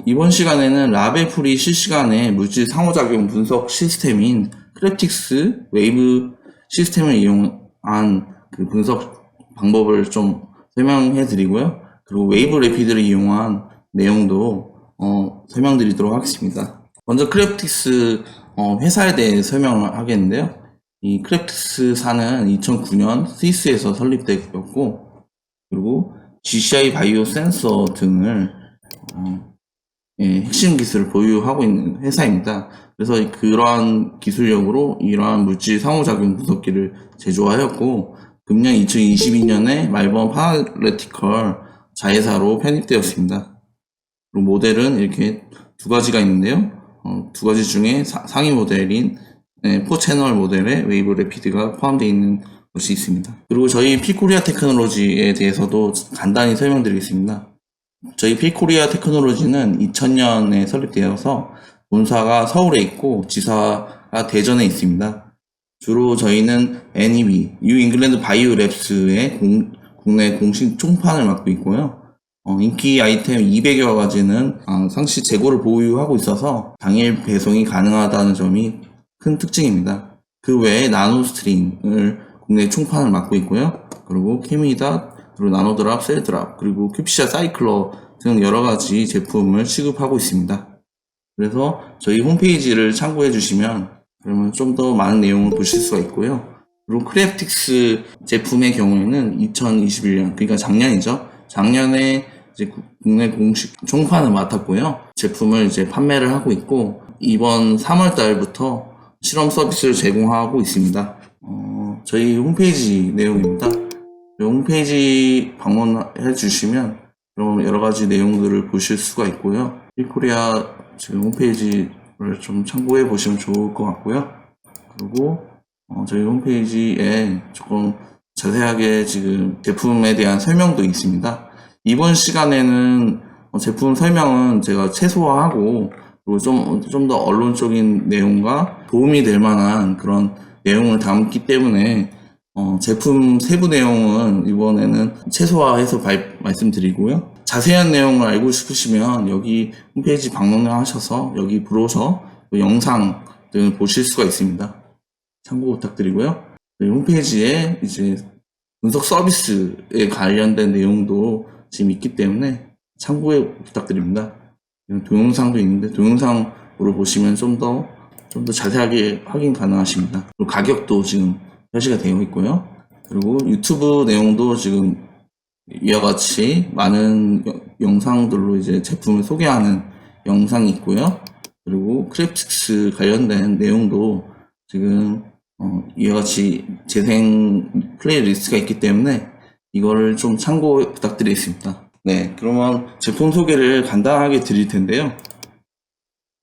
이번 시간에는 라벨풀이 실시간의 물질 상호작용 분석 시스템인 크랩틱스 웨이브 시스템을 이용한 그 분석 방법을 좀 설명해 드리고요. 그리고 웨이브 래피드를 이용한 내용도 설명드리도록 하겠습니다. 먼저 크랩틱스 회사에 대해 설명을 하겠는데요. 이 크랩틱스사는 2009년 스위스에서 설립되었고, 그리고 GCI 바이오 센서 등을 핵심 기술을 보유하고 있는 회사입니다. 그래서 그러한 기술력으로 이러한 물질 상호작용 분석기를 제조하였고, 금년 2022년에 말번 파나리티컬 자회사로 편입되었습니다. 그리고 모델은 이렇게 두 가지가 있는데요. 두 가지 중에 상위 모델인 4채널 모델에 웨이브 래피드가 포함되어 있는 것이 있습니다. 그리고 저희 피코리아 테크놀로지에 대해서도 간단히 설명드리겠습니다. 저희 피코리아 테크놀로지는 2000년에 설립되어서 본사가 서울에 있고 지사가 대전에 있습니다. 주로 저희는 NEB, 뉴 잉글랜드 바이오 랩스의 국내 공식 총판을 맡고 있고요. 인기 아이템 200여 가지는 상시 재고를 보유하고 있어서 당일 배송이 가능하다는 점이 큰 특징입니다. 그 외에 나노스트링을 국내 총판을 맡고 있고요. 그리고 케미닷, 그리고 나노드랍, 셀드랍, 그리고 큐피샤 사이클러 등 여러 가지 제품을 취급하고 있습니다. 그래서 저희 홈페이지를 참고해 주시면 그러면 좀 더 많은 내용을 보실 수가 있고요. 그리고 크랩틱스 제품의 경우에는 2021년, 그러니까 작년이죠. 작년에 이제 국내 공식 총판을 맡았고요. 제품을 이제 판매를 하고 있고, 이번 3월 달부터 실험 서비스를 제공하고 있습니다. 저희 홈페이지 내용입니다. 홈페이지 방문해 주시면 그럼 여러 가지 내용들을 보실 수가 있고요. 피코리아 지금 홈페이지를 좀 참고해 보시면 좋을 것 같고요. 그리고 저희 홈페이지에 조금 자세하게 지금 제품에 대한 설명도 있습니다. 이번 시간에는 제품 설명은 제가 최소화하고, 그리고 좀 더 언론적인 내용과 도움이 될 만한 그런 내용을 담기 때문에 제품 세부 내용은 이번에는 최소화해서 말씀드리고요. 자세한 내용을 알고 싶으시면 여기 홈페이지 방문하셔서 여기 브로셔, 영상 등을 보실 수가 있습니다. 참고 부탁드리고요. 홈페이지에 이제 분석 서비스에 관련된 내용도 지금 있기 때문에 참고해 부탁드립니다. 동영상도 있는데 동영상으로 보시면 좀 더 자세하게 확인 가능하십니다. 그리고 가격도 지금 표시가 되어 있고요. 그리고 유튜브 내용도 지금 이와 같이 많은 영상들로 이제 제품을 소개하는 영상이 있고요. 그리고 크랩틱스 관련된 내용도 지금 이와 같이 재생 플레이리스트가 있기 때문에 이거를 좀 참고 부탁드리겠습니다. 네, 그러면 제품 소개를 간단하게 드릴 텐데요.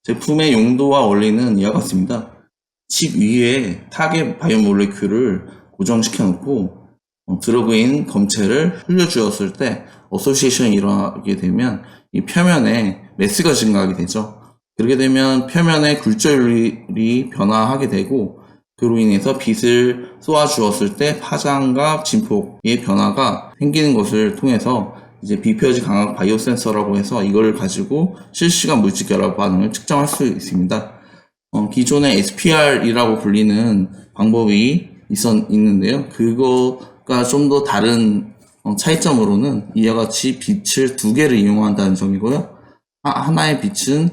제품의 용도와 원리는 이와 같습니다. 칩 위에 타겟 바이오몰레큘을 고정시켜 놓고 드러그인 검체를 흘려주었을 때 어소시에이션이 일어나게 되면 이 표면에 매스가 증가하게 되죠. 그렇게 되면 표면의 굴절율이 변화하게 되고, 그로 인해서 빛을 쏘아주었을 때 파장과 진폭의 변화가 생기는 것을 통해서 이제 비표지 강압 바이오 센서라고 해서 이걸 가지고 실시간 물질 결합 반응을 측정할 수 있습니다. 기존의 SPR이라고 불리는 방법이 있는데요. 그거가 좀 더 다른 차이점으로는 이와 같이 빛을 두 개를 이용한다는 점이고요. 하나의 빛은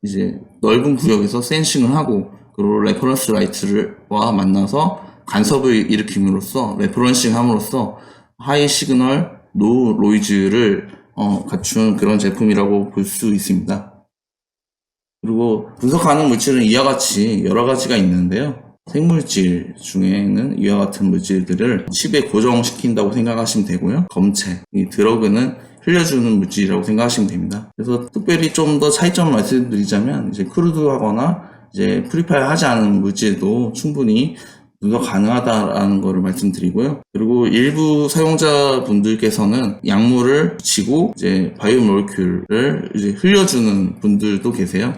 이제 넓은 구역에서 센싱을 하고, 그리고 레퍼런스 라이트와 만나서 간섭을 일으킴으로써 레퍼런싱 함으로써 하이 시그널 노 노이즈를 갖춘 그런 제품이라고 볼 수 있습니다. 그리고 분석 가능 물질은 이와 같이 여러 가지가 있는데요. 생물질 중에는 이와 같은 물질들을 칩에 고정시킨다고 생각하시면 되고요. 검체, 이 드러그는 흘려주는 물질이라고 생각하시면 됩니다. 그래서 특별히 좀 더 차이점을 말씀드리자면, 이제 크루드하거나 이제 프리파일 하지 않은 물질도 충분히 분석 가능하다라는 것을 말씀드리고요. 그리고 일부 사용자분들께서는 약물을 붙이고 이제 바이오몰레큘을 이제 흘려주는 분들도 계세요.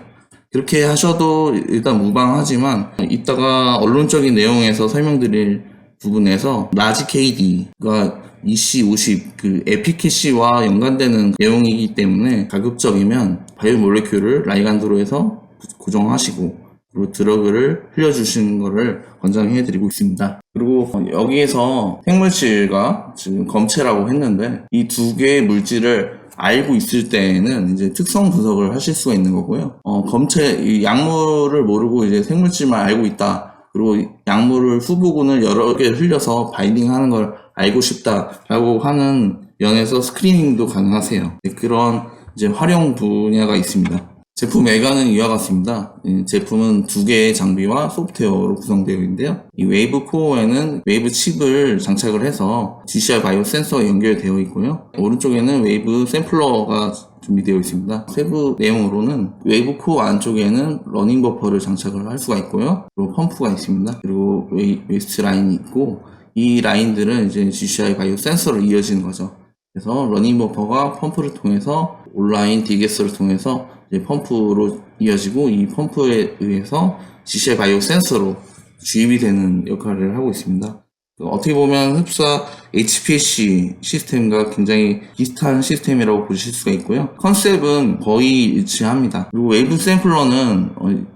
그렇게 하셔도 일단 무방하지만, 이따가 언론적인 내용에서 설명드릴 부분에서 라지 KD가 EC50 그 에피캐시와 연관되는 내용이기 때문에 가급적이면 바이오몰레큘을 라이간드로 해서 고정하시고 그리고 드러그를 흘려주시는 것을 권장해드리고 있습니다. 그리고 여기에서 생물질과 지금 검체라고 했는데 이 두 개의 물질을 알고 있을 때에는 이제 특성 분석을 하실 수가 있는 거고요. 검체, 이 약물을 모르고 이제 생물질만 알고 있다. 그리고 약물을 후보군을 여러 개 흘려서 바인딩하는 걸 알고 싶다라고 하는 면에서 스크리닝도 가능하세요. 그런 이제 활용 분야가 있습니다. 제품 외관은 이와 같습니다. 제품은 두 개의 장비와 소프트웨어로 구성되어 있는데요. 이 웨이브 코어에는 웨이브 칩을 장착을 해서 GCR 바이오 센서가 연결되어 있고요. 오른쪽에는 웨이브 샘플러가 준비되어 있습니다. 세부 내용으로는 웨이브 코어 안쪽에는 러닝 버퍼를 장착을 할 수가 있고요. 그리고 펌프가 있습니다. 그리고 웨이스트 라인이 있고 이 라인들은 이제 GCR 바이오 센서로 이어지는 거죠. 그래서 러닝 버퍼가 펌프를 통해서 온라인 디게스를 통해서 이제 펌프로 이어지고 이 펌프에 의해서 GCL 바이오 센서로 주입이 되는 역할을 하고 있습니다. 어떻게 보면 흡사 HPLC 시스템과 굉장히 비슷한 시스템이라고 보실 수가 있고요. 컨셉은 거의 일치합니다. 그리고 웨이브 샘플러는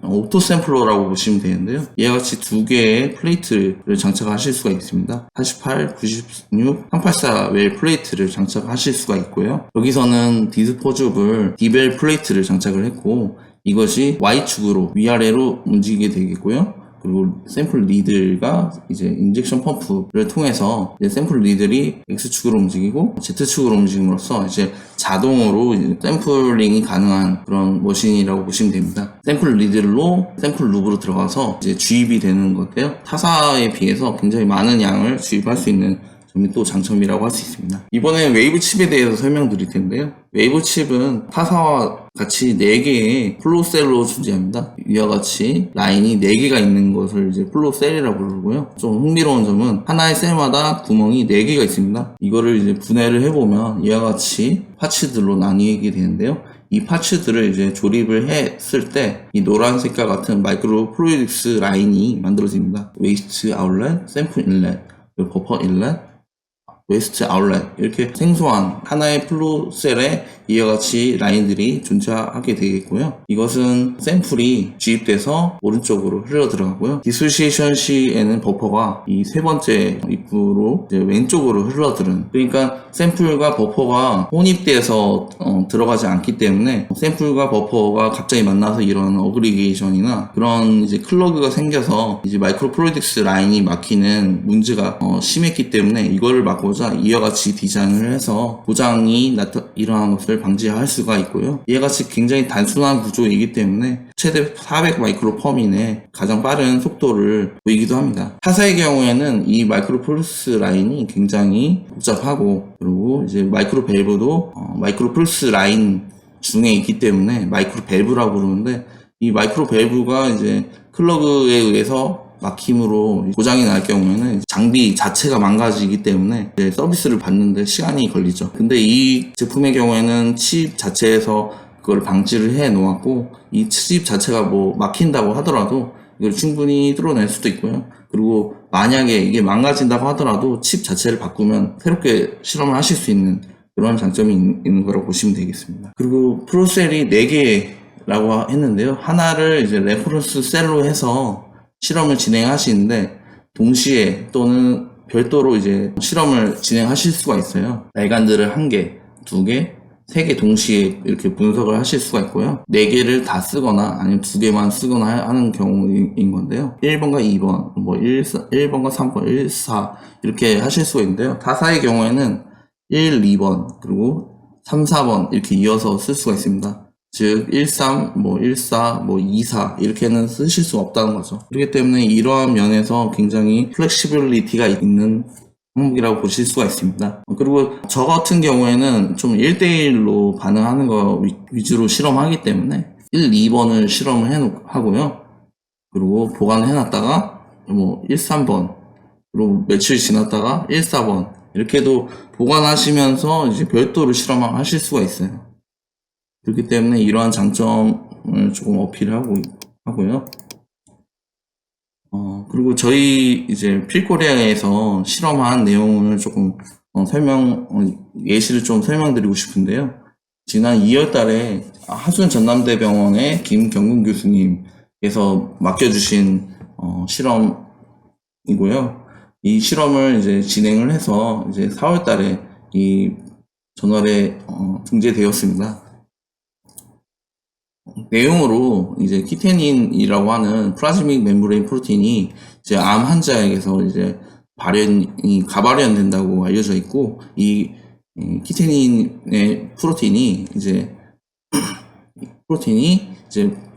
오토 샘플러라고 보시면 되는데요. 이와 같이 두 개의 플레이트를 장착하실 수가 있습니다. 48, 96, 384 웰 플레이트를 장착하실 수가 있고요. 여기서는 디스포저블 디벨 플레이트를 장착을 했고 이것이 Y축으로 위아래로 움직이게 되겠고요. 그리고 샘플 리들과 이제 인젝션 펌프를 통해서 이제 샘플 리들이 X축으로 움직이고 Z축으로 움직임으로써 이제 자동으로 이제 샘플링이 가능한 그런 머신이라고 보시면 됩니다. 샘플 리들로 샘플 룹으로 들어가서 이제 주입이 되는 건데요. 타사에 비해서 굉장히 많은 양을 주입할 수 있는 점이 또 장점이라고 할 수 있습니다. 이번에 웨이브 칩에 대해서 설명드릴 텐데요. 웨이브 칩은 타사와 같이 4개의 플로우셀로 존재합니다. 이와 같이 라인이 4개가 있는 것을 이제 플로우셀이라고 부르고요. 좀 흥미로운 점은 하나의 셀마다 구멍이 4개가 있습니다. 이거를 이제 분해를 해보면 이와 같이 파츠들로 나뉘게 되는데요. 이 파츠들을 이제 조립을 했을 때 이 노란색과 같은 마이크로 플루이딕스 라인이 만들어집니다. 웨이스트 아울렛, 샘플 인렛, 버퍼 인렛, 웨스트 아울렛 이렇게 생소한 하나의 플로셀에 이와 같이 라인들이 존재하게 되겠고요. 이것은 샘플이 주입돼서 오른쪽으로 흘러 들어가고요. 디소시에이션 시에는 버퍼가 이 세 번째 입구로 이제 왼쪽으로 흘러들은, 그러니까 샘플과 버퍼가 혼입돼서 들어가지 않기 때문에 샘플과 버퍼가 갑자기 만나서 이런 어그리게이션이나 그런 이제 클러그가 생겨서 이제 마이크로 플루이딕스 라인이 막히는 문제가 심했기 때문에 이거를 막고자 이와 같이 디자인을 해서 고장이 일어나는 것을 방지할 수가 있고요. 이와 같이 굉장히 단순한 구조이기 때문에 최대 400 마이크로 펌인의 가장 빠른 속도를 보이기도 합니다. 타사의 경우에는 이 마이크로 플루스 라인이 굉장히 복잡하고, 그리고 이제 마이크로 밸브도 마이크로 플루스 라인 중에 있기 때문에 마이크로 밸브라고 부르는데, 이 마이크로 밸브가 이제 클러그에 의해서 막힘으로 고장이 날 경우에는 장비 자체가 망가지기 때문에 서비스를 받는데 시간이 걸리죠. 근데 이 제품의 경우에는 칩 자체에서 그걸 방지를 해 놓았고, 이 칩 자체가 뭐 막힌다고 하더라도 이걸 충분히 뚫어낼 수도 있고요. 그리고 만약에 이게 망가진다고 하더라도 칩 자체를 바꾸면 새롭게 실험을 하실 수 있는 그런 장점이 있는 거라고 보시면 되겠습니다. 그리고 프로셀이 4개라고 했는데요. 하나를 이제 레퍼런스 셀로 해서 실험을 진행하시는데, 동시에 또는 별도로 이제 실험을 진행하실 수가 있어요. 날간들을 1개, 2개, 3개 동시에 이렇게 분석을 하실 수가 있고요. 4개를 다 쓰거나 아니면 2개만 쓰거나 하는 경우인 건데요. 1번과 2번, 뭐 1번과 3번, 1, 4 이렇게 하실 수가 있는데요. 타사의 경우에는 1, 2번, 그리고 3, 4번 이렇게 이어서 쓸 수가 있습니다. 즉 13, 뭐 14, 뭐 24 이렇게는 쓰실 수 없다는 거죠. 그렇기 때문에 이러한 면에서 굉장히 플렉시빌리티가 있는 항목이라고 보실 수가 있습니다. 그리고 저 같은 경우에는 좀 1대1로 반응하는 거 위주로 실험하기 때문에 1, 2번을 실험을 하고요. 그리고 보관을 해놨다가 뭐 1, 3번, 그리고 며칠 지났다가 1, 4번 이렇게도 보관하시면서 이제 별도로 실험을 하실 수가 있어요. 그렇기 때문에 이러한 장점을 조금 어필하고 하고요. 그리고 저희 이제 필코리아에서 실험한 내용을 조금 예시를 좀 설명드리고 싶은데요. 지난 2월 달에 하수연 전남대병원의 김경근 교수님께서 맡겨주신 실험이고요. 이 실험을 이제 진행을 해서 이제 4월 달에 이 저널에 등재되었습니다. 내용으로 이제 키테닌이라고 하는 플라즈믹 멤브레인 프로틴이 이제 암 환자에게서 이제 가발현된다고 알려져 있고, 이 키테닌의 프로틴이 이제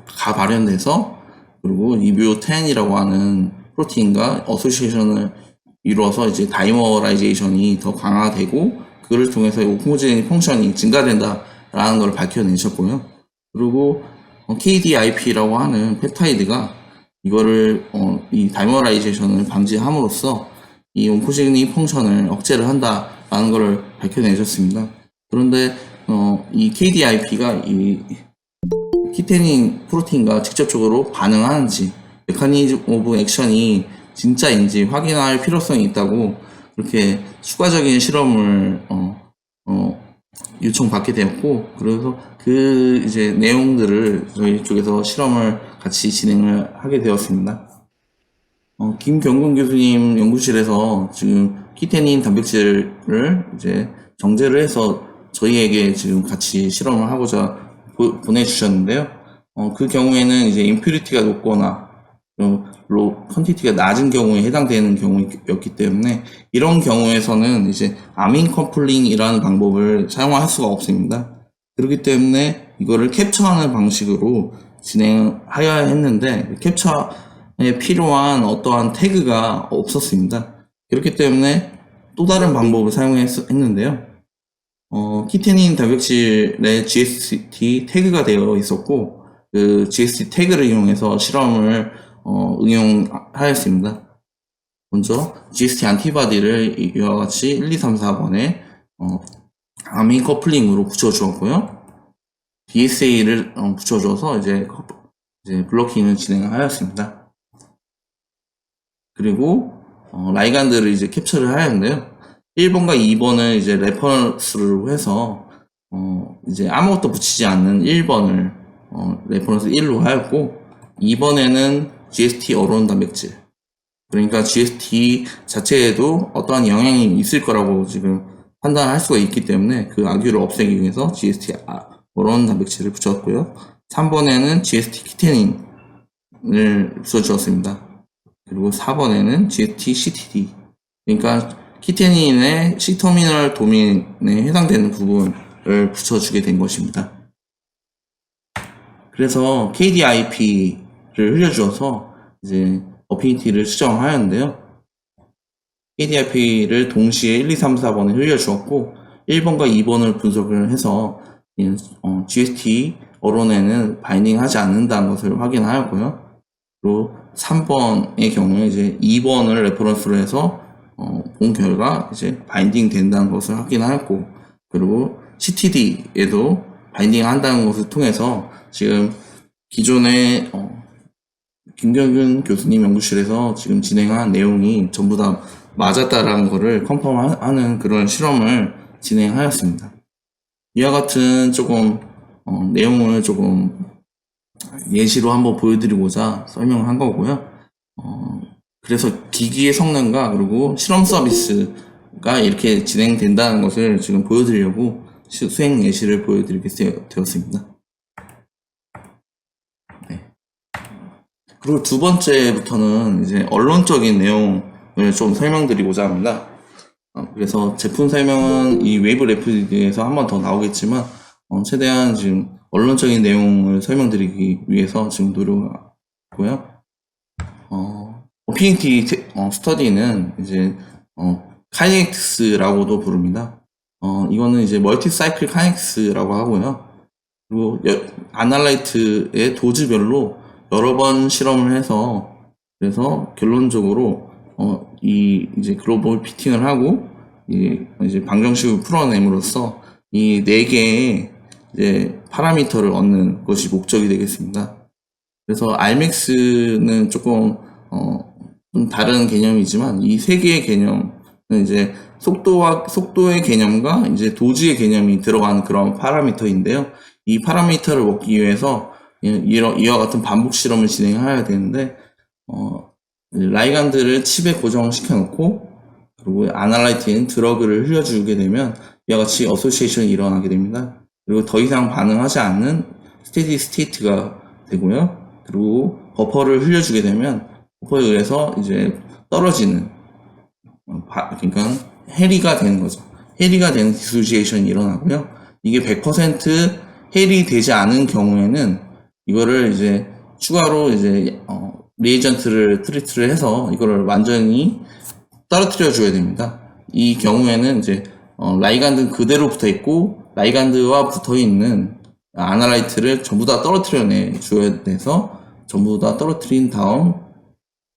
가발현돼서, 그리고 이뮤10이라고 하는 프로틴과 어소시에이션을 이루어서 이제 다이머라이제이션이 더 강화되고, 그를 통해서 호모제닉 펑션이 증가된다라는 걸 밝혀내셨고요. 그리고 KDIP라고 하는 펩타이드가 이거를 이 다이머라이제이션을 방지함으로써 이 온코제닉 펑션을 억제를 한다라는 것을 밝혀내셨습니다. 그런데 이 KDIP가 이 키테닌 프로틴과 직접적으로 반응하는지, 메커니즘 오브 액션이 진짜인지 확인할 필요성이 있다고 그렇게 추가적인 실험을 요청받게 되었고, 그래서 그 이제 내용들을 저희 쪽에서 실험을 같이 진행을 하게 되었습니다. 김경근 교수님 연구실에서 지금 키테닌 단백질을 이제 정제를 해서 저희에게 지금 같이 실험을 하고자 보내주셨는데요. 그 경우에는 이제 임퓨리티가 높거나 퀀티티가 낮은 경우에 해당되는 경우였기 때문에, 이런 경우에서는 이제 아민 커플링이라는 방법을 사용할 수가 없습니다. 그렇기 때문에 이거를 캡처하는 방식으로 진행하여야 했는데, 캡처에 필요한 어떠한 태그가 없었습니다. 그렇기 때문에 또 다른 방법을 사용했는데요. 키테닌 단백질에 GST 태그가 되어 있었고, 그 GST 태그를 이용해서 실험을 응용하였습니다. 먼저 GST 안티바디를 이와 같이 1, 2, 3, 4번에 아민 커플링으로 붙여주었고요. DSA를 붙여줘서 이제 블로킹을 진행하였습니다. 그리고 라이간드를 이제 캡처를 하였는데요. 1번과 2번을 이제 레퍼런스로 해서 이제 아무것도 붙이지 않는 1번을 레퍼런스 1로 하였고, 2번에는 GST 어로운 단백질, 그러니까 GST 자체에도 어떠한 영향이 있을 거라고 지금 판단할 수가 있기 때문에 그 악유를 없애기 위해서 GST 어로운 단백질을 붙였고요. 3번에는 GST 키테닌을 붙여주었습니다. 그리고 4번에는 GST CTD, 그러니까 키테닌의 C터미널 도메인에 해당되는 부분을 붙여주게 된 것입니다. 그래서 KDIP를 흘려주어서 이제 어피니티를 수정하였는데요. KDIP를 동시에 1, 2, 3, 4번에 흘려주었고, 1번과 2번을 분석을 해서 GST 어론에는 바인딩하지 않는다는 것을 확인하였고요. 그리고 3번의 경우에 이제 2번을 레퍼런스로 해서 본 결과 이제 바인딩 된다는 것을 확인하였고, 그리고 CTD에도 바인딩 한다는 것을 통해서 지금 기존의 김경근 교수님 연구실에서 지금 진행한 내용이 전부 다 맞았다라는 것을 컨펌하는 그런 실험을 진행하였습니다. 이와 같은 조금 내용을 조금 예시로 한번 보여드리고자 설명한 거고요. 그래서 기기의 성능과 그리고 실험 서비스가 이렇게 진행된다는 것을 지금 보여드리려고 수행 예시를 보여드리게 되었습니다. 네. 그리고 두 번째부터는 이제 언론적인 내용을 좀 설명드리고자 합니다. 그래서 제품 설명은 이 웨이브 레피드에서 한 번 더 나오겠지만, 최대한 지금 언론적인 내용을 설명드리기 위해서 지금 노력하고요. 어피니티 스터디는 이제 카이넥스라고도 부릅니다. 이거는 이제 멀티 사이클 카이넥스라고 하고요. 그리고 아날라이트의 도즈별로 여러 번 실험을 해서, 그래서 결론적으로 이제 글로벌 피팅을 하고 이제 방정식을 풀어냄으로써 이 4개의 이제 파라미터를 얻는 것이 목적이 되겠습니다. 그래서 Rmax는 조금 좀 다른 개념이지만 이 3개의 개념, 이제 속도의 개념과 이제 도지의 개념이 들어가는 그런 파라미터인데요. 이 파라미터를 먹기 위해서 이와 같은 반복 실험을 진행해야 되는데, 라이간드를 칩에 고정시켜 놓고, 그리고 아날라이트인 드러그를 흘려주게 되면 이와 같이 어소시에이션이 일어나게 됩니다. 그리고 더 이상 반응하지 않는 스테디 스테이트가 되고요. 그리고 버퍼를 흘려주게 되면 버퍼에 의해서 이제 떨어지는, 그러니까 해리가 되는 거죠. 해리가 되는 디소시에이션이 일어나고요. 이게 100% 해리 되지 않은 경우에는 이거를 이제 추가로 이제 리에이전트를 트리트를 해서 이거를 완전히 떨어뜨려 줘야 됩니다. 이 경우에는 이제 라이간드는 그대로 붙어 있고 라이간드와 붙어 있는 아날라이트를 전부 다 떨어뜨려 내 줘야 돼서 전부 다 떨어뜨린 다음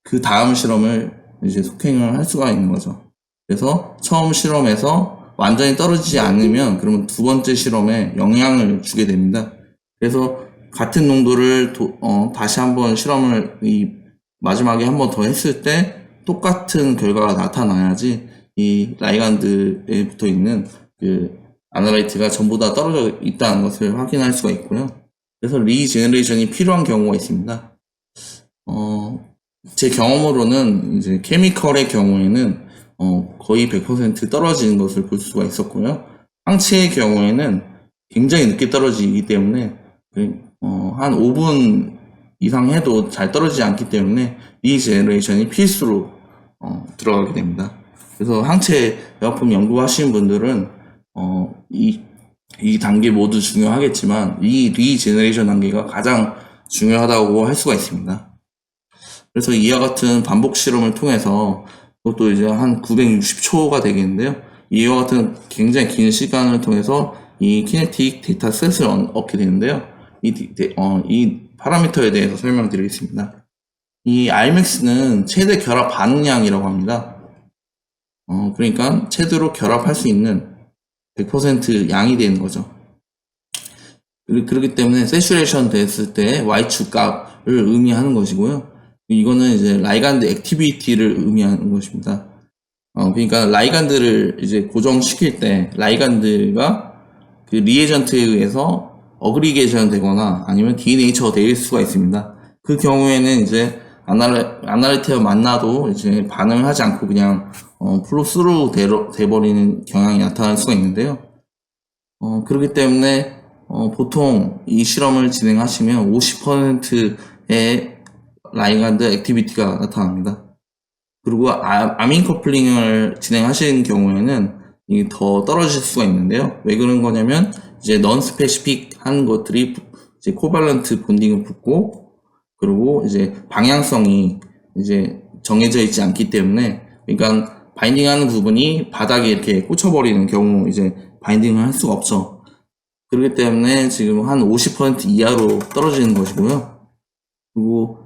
그 다음 실험을 이제 속행을 할 수가 있는 거죠. 그래서 처음 실험에서 완전히 떨어지지 않으면 그러면 두 번째 실험에 영향을 주게 됩니다. 그래서 같은 농도를 다시 한번 실험을 마지막에 한 번 더 했을 때 똑같은 결과가 나타나야지 이 라이간드에 붙어 있는 그 아날라이트가 전부 다 떨어져 있다는 것을 확인할 수가 있고요. 그래서 리제너레이션이 필요한 경우가 있습니다. 제 경험으로는 이제 케미컬의 경우에는 거의 100% 떨어지는 것을 볼 수가 있었고요. 항체의 경우에는 굉장히 늦게 떨어지기 때문에 한 5분 이상 해도 잘 떨어지지 않기 때문에 리제너레이션이 필수로 들어가게 됩니다. 그래서 항체 의약품 연구하시는 분들은 이 단계 모두 중요하겠지만 이 리제너레이션 단계가 가장 중요하다고 할 수가 있습니다. 그래서 이와 같은 반복 실험을 통해서 그것도 이제 한 960초가 되겠는데요. 이와 같은 굉장히 긴 시간을 통해서 이 키네틱 데이터 셋을 얻게 되는데요. 이 파라미터에 대해서 설명드리겠습니다. 이 Rmax는 최대 결합 반응량이라고 합니다. 그러니까 최대로 결합할 수 있는 100% 양이 되는 거죠. 그렇기 때문에 세츄레이션 됐을 때 Y축 값을 의미하는 것이고요. 이거는 이제 라이간드 액티비티를 의미하는 것입니다. 그러니까 라이간드를 이제 고정시킬 때 라이간드가 그 리에이전트에 의해서 어그리게이션 되거나 아니면 디네이처 될 수가 있습니다. 그 경우에는 이제 아날라이트와 만나도 이제 반응을 하지 않고 그냥 플로스로 돼버리는 경향이 나타날 수가 있는데요. 그렇기 때문에 보통 이 실험을 진행하시면 50%의 라이간드 액티비티가 나타납니다. 그리고 아민 커플링을 진행하시는 경우에는 이게 더 떨어질 수가 있는데요. 왜 그런 거냐면 이제 넌 스페시픽한 것들이 이제 코발런트 본딩을 붙고 그리고 이제 방향성이 이제 정해져 있지 않기 때문에 그러니까 바인딩하는 부분이 바닥에 이렇게 꽂혀버리는 경우 이제 바인딩을 할 수가 없죠. 그렇기 때문에 지금 한 50% 이하로 떨어지는 것이고요. 그리고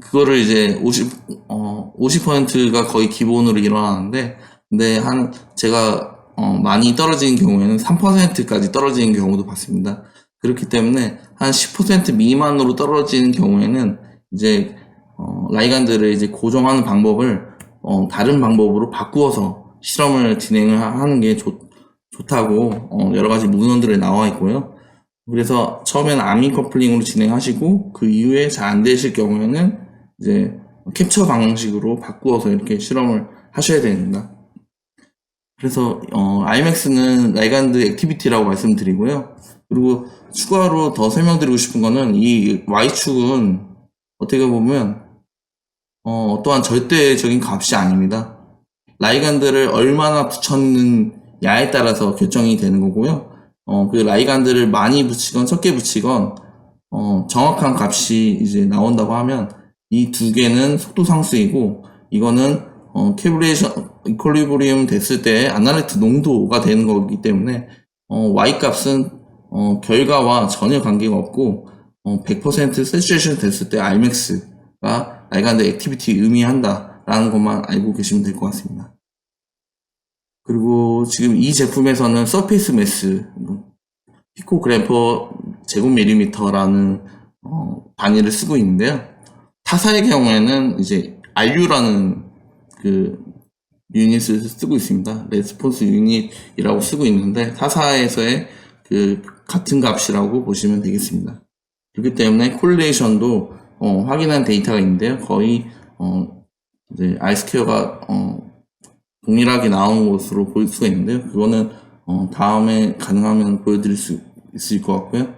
그거를 이제 50%가 거의 기본으로 일어나는데, 근데 제가, 많이 떨어지는 경우에는 3%까지 떨어지는 경우도 봤습니다. 그렇기 때문에 한 10% 미만으로 떨어지는 경우에는 이제, 라이간드를 이제 고정하는 방법을, 다른 방법으로 바꾸어서 실험을 진행을 하는 게 좋다고, 여러 가지 문헌들에 나와 있고요. 그래서 처음에는 아민 커플링으로 진행하시고 그 이후에 잘 안 되실 경우에는 이제 캡처 방식으로 바꾸어서 이렇게 실험을 하셔야 됩니다. 그래서 Rmax는 라이간드 액티비티라고 말씀드리고요. 그리고 추가로 더 설명드리고 싶은 거는 이 Y축은 어떻게 보면 어떠한 절대적인 값이 아닙니다. 라이간드를 얼마나 붙였느냐에 따라서 결정이 되는 거고요. 그 라이간드를 많이 붙이건 적게 붙이건 정확한 값이 이제 나온다고 하면 이 두 개는 속도 상수이고 이거는 캐블레이션 이퀄리브리움 됐을 때 아날라이트 농도가 되는 거기 때문에 Y 값은 결과와 전혀 관계가 없고 100% 세츄레이션 됐을 때 Rmax가 라이간드 액티비티 의미한다 라는 것만 알고 계시면 될 것 같습니다. 그리고 지금 이 제품에서는 서페이스 매스 피코그램 퍼 제곱밀리미터라는 단위를 쓰고 있는데요. 타사의 경우에는 이제 RU라는 그 유닛을 쓰고 있습니다. 레스폰스 유닛이라고 쓰고 있는데 타사에서의 그 같은 값이라고 보시면 되겠습니다. 그렇기 때문에 콜리레이션도 확인한 데이터가 있는데요. 거의 이제 R-스퀘어가 동일하게 나온 것으로 볼 수가 있는데요. 그거는 다음에 가능하면 보여드릴 수 있을 것 같고요.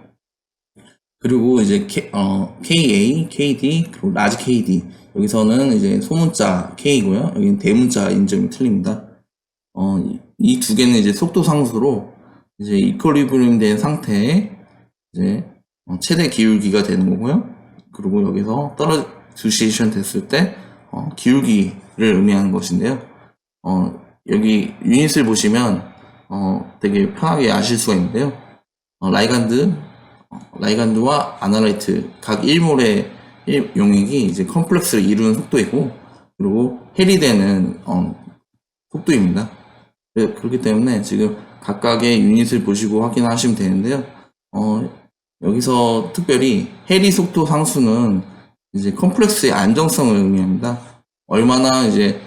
그리고 이제 KA, KD, 그리고 라지 KD. 여기서는 이제 소문자 K고요. 여기는 대문자인 점이 틀립니다. 이 두 개는 이제 속도 상수로 이제 이퀄리브리움 된 상태에 이제 최대 기울기가 되는 거고요. 그리고 여기서 디소시에이션 됐을 때 기울기를 의미하는 것인데요. 여기 유닛을 보시면 되게 편하게 아실 수가 있는데요. 라이간드와 아날라이트 각 1몰의 용액이 이제 컴플렉스를 이루는 속도이고, 그리고 해리되는 속도입니다. 그렇기 때문에 지금 각각의 유닛을 보시고 확인하시면 되는데요. 여기서 특별히 해리 속도 상수는 이제 컴플렉스의 안정성을 의미합니다. 얼마나 이제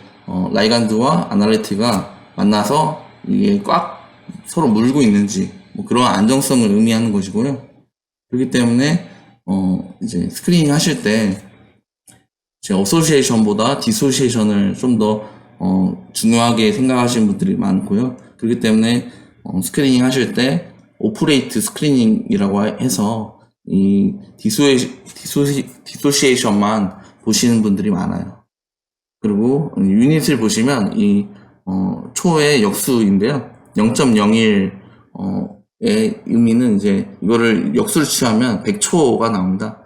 라이간드와 아날라이트가 만나서 이게 꽉 서로 물고 있는지, 뭐 그런 안정성을 의미하는 것이고요. 그렇기 때문에 이제 스크리닝 하실 때 이제 어소시에이션보다 디소시에이션을 좀 더 중요하게 생각하시는 분들이 많고요. 그렇기 때문에 스크리닝 하실 때 오퍼레이트 스크리닝이라고 해서 이 디소시에이션만 보시는 분들이 많아요. 그리고 유닛을 보시면 이 초의 역수인데요. 0.01 의 의미는 이제 이거를 역수를 취하면 100초가 나옵니다.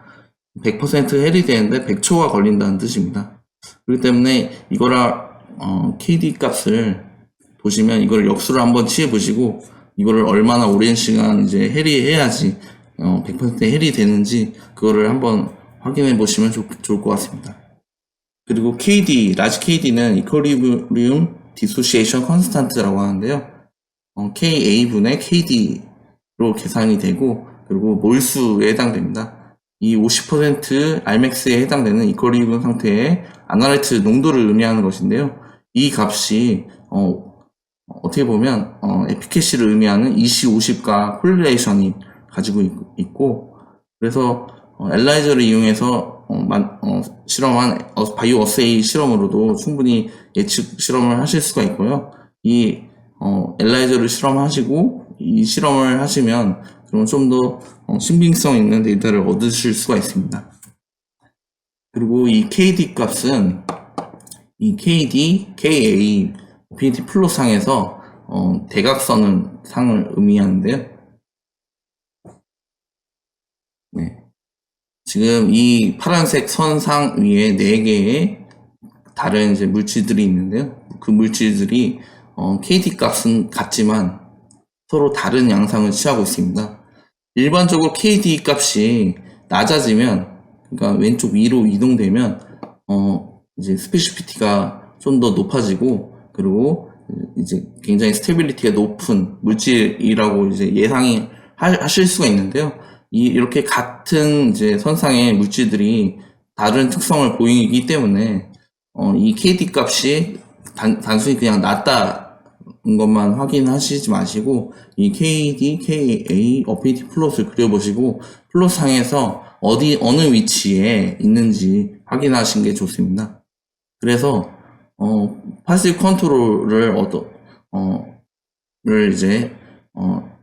100% 해리 되는데 100초가 걸린다는 뜻입니다. 그렇기 때문에 이거랑 KD 값을 보시면 이거를 역수를 한번 취해 보시고 이거를 얼마나 오랜 시간 이제 해리해야지 100% 해리 되는지 그거를 한번 확인해 보시면 좋을 것 같습니다. 그리고 KD, 라지 KD는 이퀄리브리움 디소시에이션 컨스탄트라고 하는데요. KA분의 KD로 계산이 되고, 그리고 몰수에 해당됩니다. 이 50% Rmax에 해당되는 이퀄리브리움 상태의 아날라이트 농도를 의미하는 것인데요. 이 값이 어떻게 보면 에피케시를 의미하는 EC50과 콜리레이션이 가지고 있고, 그래서 엘라이저를 이용해서 실험한 바이오 어세이 실험으로도 충분히 예측 실험을 하실 수가 있고요. 이 엘라이저를 실험하시고 이 실험을 하시면 그럼 좀 더 신빙성 있는 데이터를 얻으실 수가 있습니다. 그리고 이 KD 값은 이 KD, KA, OPT 플롯 상에서 대각선을 상을 의미하는데요. 네. 지금 이 파란색 선상 위에 4개의 다른 이제 물질들이 있는데요. 그 물질들이 KD 값은 같지만 서로 다른 양상을 취하고 있습니다. 일반적으로 KD 값이 낮아지면, 그러니까 왼쪽 위로 이동되면 이제 스페시피티가 좀 더 높아지고, 그리고 이제 굉장히 스테빌리티가 높은 물질이라고 이제 예상이 하실 수가 있는데요. 이렇게 같은 이제 선상의 물질들이 다른 특성을 보이기 때문에 이 KD 값이 단순히 그냥 낮다는 것만 확인하시지 마시고 이 KD, KA, 어피니티 플롯을 그려보시고 플롯 상에서 어느 위치에 있는지 확인하시는 게 좋습니다. 그래서 파시브 컨트롤을 이제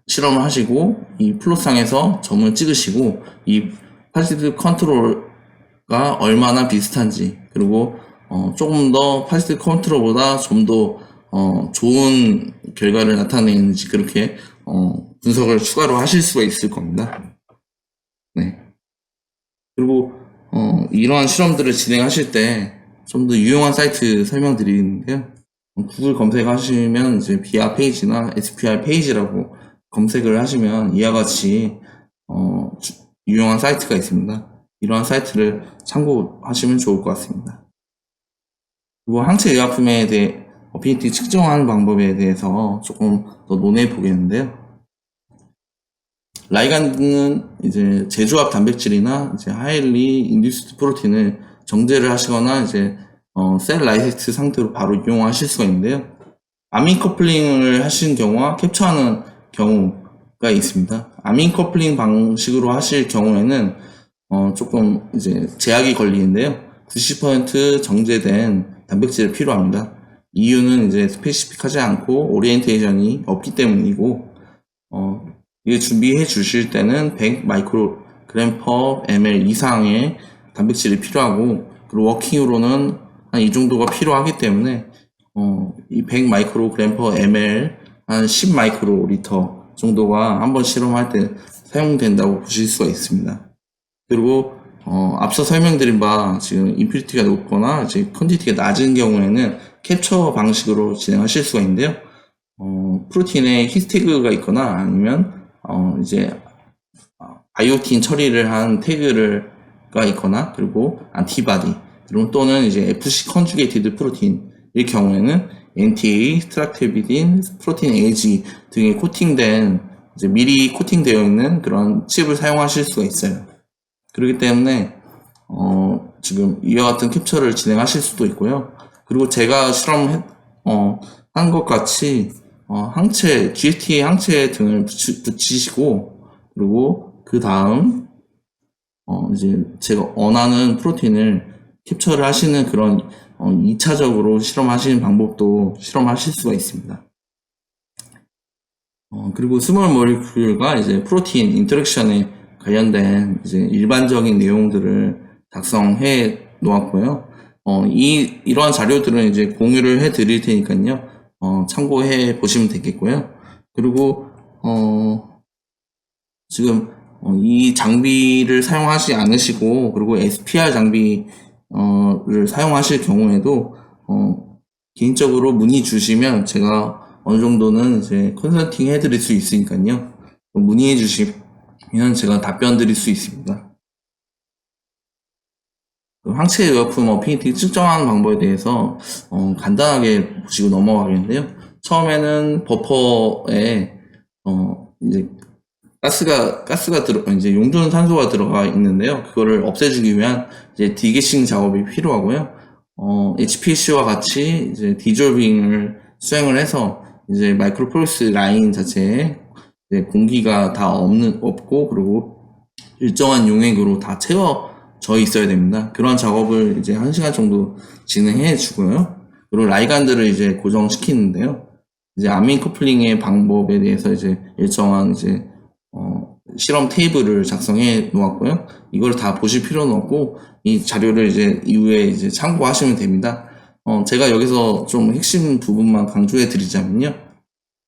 실험을 하시고 이 플롯상에서 점을 찍으시고 이 파시브 컨트롤가 얼마나 비슷한지, 그리고 조금 더 파시브 컨트롤보다 좀 더 좋은 결과를 나타내는지 그렇게 분석을 추가로 하실 수가 있을 겁니다. 네. 그리고 이러한 실험들을 진행하실 때 좀 더 유용한 사이트 설명드리는데요. 구글 검색하시면 이제 BR 페이지나 SPR 페이지라고 검색을 하시면 이와 같이 유용한 사이트가 있습니다. 이러한 사이트를 참고하시면 좋을 것 같습니다. 그리고 항체 의약품에 대해 어피니티 측정하는 방법에 대해서 조금 더 논해 보겠는데요. 라이간드는 이제 제조합 단백질이나 이제 하일리 인듀스드 프로틴을 정제를 하시거나 이제 셀 라이트 상태로 바로 이용하실 수가 있는데요. 아민 커플링을 하시는 경우와 캡처하는 경우가 있습니다. 아민 커플링 방식으로 하실 경우에는 조금 이제 제약이 걸리는데요. 90% 정제된 단백질이 필요합니다. 이유는 이제 스페시픽하지 않고 오리엔테이션이 없기 때문이고, 이게 준비해 주실 때는 100 마이크로그램 per ml 이상의 단백질이 필요하고, 그리고 워킹으로는 한 이 정도가 필요하기 때문에, 이 100 마이크로그램 per ml 한 10 마이크로리터 정도가 한번 실험할 때 사용된다고 보실 수가 있습니다. 그리고 앞서 설명드린 바 지금 임퓨리티가 높거나 이제 퀀티티가 낮은 경우에는 캡처 방식으로 진행하실 수가 있는데요. 프로틴에 히스태그가 있거나 아니면 이제 바이오틴 처리를 한 태그가 있거나 그리고 안티바디 그리고 또는 이제 FC 컨주게이티드 프로틴일 경우에는 NTA, 스트락테비딘, 프로틴 에이지 등에 코팅된 이제 미리 코팅되어 있는 그런 칩을 사용하실 수가 있어요. 그렇기 때문에 지금 이와 같은 캡처를 진행하실 수도 있고요. 그리고 제가 실험한 것 같이 항체, GFT 항체 등을 붙이시고 그리고 그 다음 이제 제가 원하는 프로틴을 캡처를 하시는 그런 2차적으로 실험하시는 방법도 실험하실 수가 있습니다. 그리고 스몰 모리큘과 이제 프로틴 인터랙션에 관련된 이제 일반적인 내용들을 작성해 놓았고요. 이러한 자료들은 이제 공유를 해 드릴 테니까요. 참고해 보시면 되겠고요. 그리고, 지금, 이 장비를 사용하지 않으시고, 그리고 SPR 장비를 사용하실 경우에도, 개인적으로 문의 주시면 제가 어느 정도는 이제 컨설팅 해드릴 수 있으니까요. 문의해 주시면 제가 답변 드릴 수 있습니다. 항체 의약품 어피니티 측정하는 방법에 대해서 간단하게 보시고 넘어가겠는데요. 처음에는 버퍼에 이제 가스가 이제 용존 산소가 들어가 있는데요. 그거를 없애주기 위한 이제 디게싱 작업이 필요하고요. HPLC와 같이 이제 디졸빙을 수행을 해서 이제 마이크로프로세스 라인 자체에 이제 공기가 다 없고 그리고 일정한 용액으로 다 채워져 있어야 됩니다. 그런 작업을 이제 1시간 정도 진행해 주고요. 그리고 라이간드를 이제 고정시키는데요. 이제 아민 커플링의 방법에 대해서 이제 일정한 이제 실험 테이블을 작성해 놓았고요. 이걸 다 보실 필요는 없고 이 자료를 이제 이후에 이제 참고하시면 됩니다. 제가 여기서 좀 핵심 부분만 강조해 드리자면요.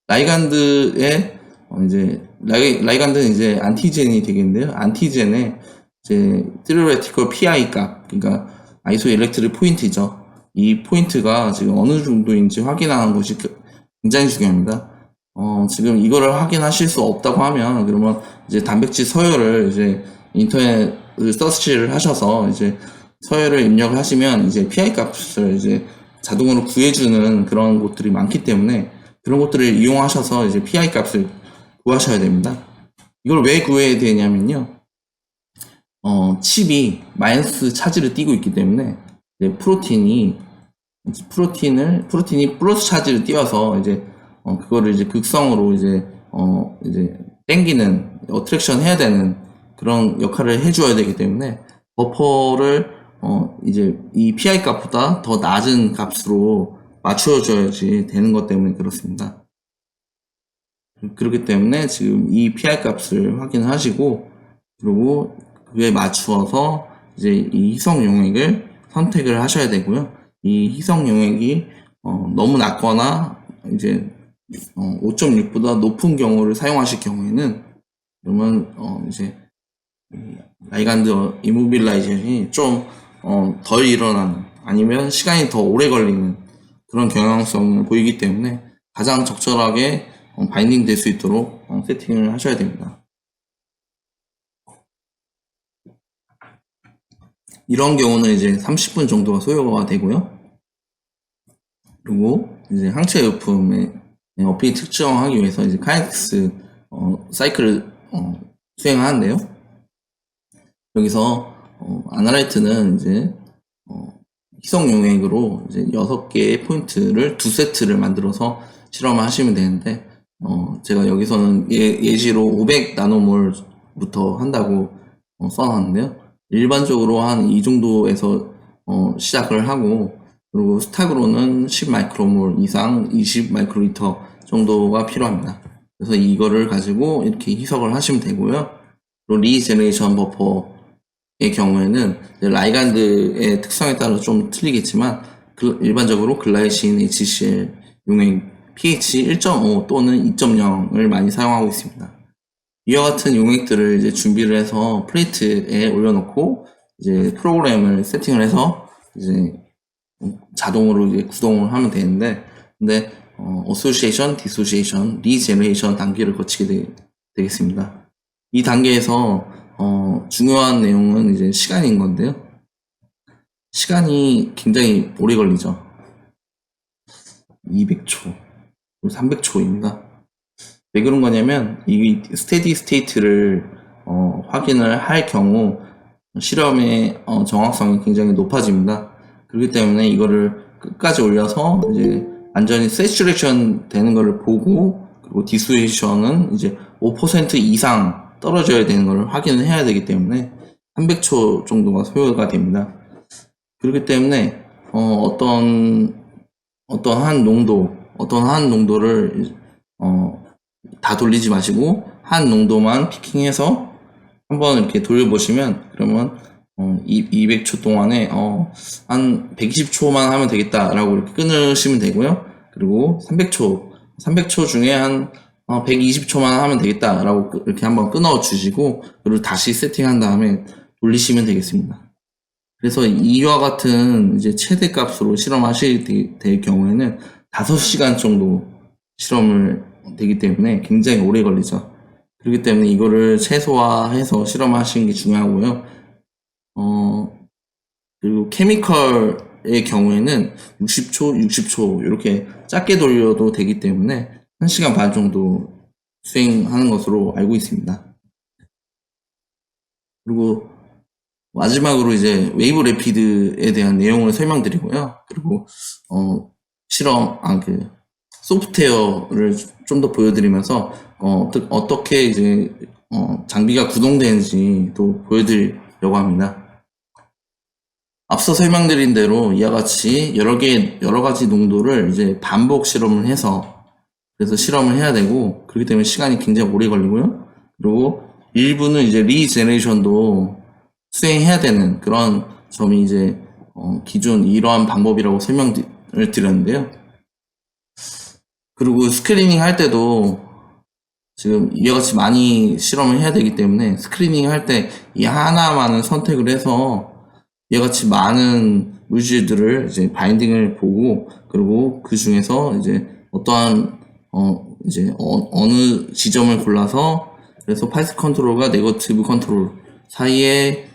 라이간드의 이제 라이간드는 이제 안티젠이 되겠는데요. 안티젠의 이제 theoretical PI 값, 그러니까 아이소엘렉트릭 포인트죠. 이 포인트가 지금 어느 정도인지 확인하는 것이 굉장히 중요합니다. 지금 이거를 확인하실 수 없다고 하면 그러면 이제 단백질 서열을 이제 인터넷을 서치를 하셔서 이제 서열을 입력을 하시면 이제 PI 값을 이제 자동으로 구해주는 그런 곳들이 많기 때문에 그런 것들을 이용하셔서 이제 PI 값을 구하셔야 됩니다. 이걸 왜 구해야 되냐면요. 칩이 마이너스 차지를 띠고 있기 때문에 이제 프로틴이 플러스 차지를 띄워서 이제 그거를 이제 극성으로 이제 땡기는 어트랙션 해야 되는 그런 역할을 해줘야 되기 때문에 버퍼를 이제 이 PI 값보다 더 낮은 값으로 맞춰줘야지 되는 것 때문에 그렇습니다. 그렇기 때문에 지금 이 PI 값을 확인하시고 그리고 그에 맞추어서 이제 이 희석 용액을 선택을 하셔야 되고요. 이 희석 용액이 너무 낮거나 이제 5.6보다 높은 경우를 사용하실 경우에는 그러면 이제 라이간드 이모빌라이제이션이 좀 덜 일어나는 아니면 시간이 더 오래 걸리는 그런 경향성을 보이기 때문에 가장 적절하게 바인딩 될 수 있도록 세팅을 하셔야 됩니다. 이런 경우는 이제 30분 정도가 소요가 되고요. 그리고 이제 항체 의약품의 어필 특정하기 위해서 이제 카이넥스 사이클을 수행하는데요. 여기서 아나라이트는 이제 희석 용액으로 이제 6개의 포인트를 2세트를 만들어서 실험을 하시면 되는데, 제가 여기서는 예시로 500 나노몰부터 한다고 써놨는데요. 일반적으로 한 이 정도에서 시작을 하고, 그리고 스탁으로는 10 마이크로몰 이상 20 마이크로리터 정도가 필요합니다. 그래서 이거를 가지고 이렇게 희석을 하시면 되고요. 그리고 리제네레이션 버퍼의 경우에는 라이간드의 특성에 따라 좀 틀리겠지만 일반적으로 글라이신 HCl 용액 pH 1.5 또는 2.0을 많이 사용하고 있습니다. 이와 같은 용액들을 이제 준비를 해서 플레이트에 올려놓고 이제 프로그램을 세팅을 해서 이제 자동으로 이제 구동을 하면 되는데, 근데 어소시에이션, 디소시에이션, 리제너레이션 단계를 거치게 되겠습니다. 이 단계에서 중요한 내용은 이제 시간인 건데요. 시간이 굉장히 오래 걸리죠. 200초, 300초입니다. 왜 그런 거냐면 이 스테디 스테이트를 확인을 할 경우 실험의 정확성이 굉장히 높아집니다. 그렇기 때문에 이거를 끝까지 올려서 이제 완전히 세츄레이션 되는 거를 보고, 그리고 디스웨이션은 이제 5% 이상 떨어져야 되는 걸 확인을 해야 되기 때문에 300초 정도가 소요가 됩니다. 그렇기 때문에 어떤 한 농도를 다 돌리지 마시고 한 농도만 피킹해서 한번 이렇게 돌려보시면, 그러면 200초 동안에 한 120초만 하면 되겠다라고 이렇게 끊으시면 되고요. 그리고 300초 중에 한 120초만 하면 되겠다라고 이렇게 한번 끊어 주시고, 그리고 다시 세팅한 다음에 돌리시면 되겠습니다. 그래서 이와 같은 이제 최대 값으로 실험하실 될 경우에는 5시간 정도 실험을 되기 때문에 굉장히 오래 걸리죠. 그렇기 때문에 이거를 최소화해서 실험하시는 게 중요하고요. 그리고 케미컬의 경우에는 60초 이렇게 짧게 돌려도 되기 때문에 1시간 반 정도 수행하는 것으로 알고 있습니다. 그리고 마지막으로 이제 웨이브 래피드에 대한 내용을 설명드리고요. 그리고 소프트웨어를 좀 더 보여드리면서 어떻게 이제 장비가 구동되는지 또 보여드리려고 합니다. 앞서 설명드린 대로 이와 같이 여러 가지 농도를 이제 반복 실험을 해서 그래서 실험을 해야 되고, 그렇기 때문에 시간이 굉장히 오래 걸리고요. 그리고 일부는 이제 리제너레이션도 수행해야 되는 그런 점이 이제 기존 이러한 방법이라고 설명을 드렸는데요. 그리고 스크리닝 할 때도 지금 이와 같이 많이 실험을 해야 되기 때문에 스크리닝 할 때 이 하나만을 선택을 해서 이와 같이 많은 물질들을 이제 바인딩을 보고, 그리고 그 중에서 이제 어떠한 어느 지점을 골라서, 그래서 파이스 컨트롤과 네거티브 컨트롤 사이에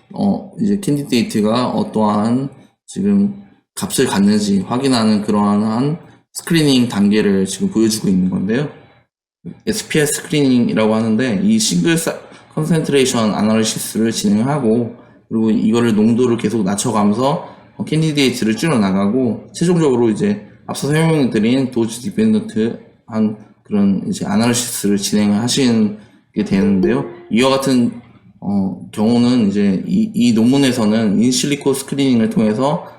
이제 캔디데이트가 어떠한 지금 값을 갖는지 확인하는 그러한 스크리닝 단계를 지금 보여주고 있는 건데요. SPR 스크리닝이라고 하는데, 이 싱글 컨센트레이션 아나리시스를 진행하고, 그리고 이거를 농도를 계속 낮춰가면서 캔디데이트를 줄여나가고, 최종적으로 이제 앞서 설명드린 도즈 디펜던트한 그런 이제 아나리시스를 진행을 하시게 되는데요. 이와 같은 경우는 이제 이 논문에서는 인실리코 스크리닝을 통해서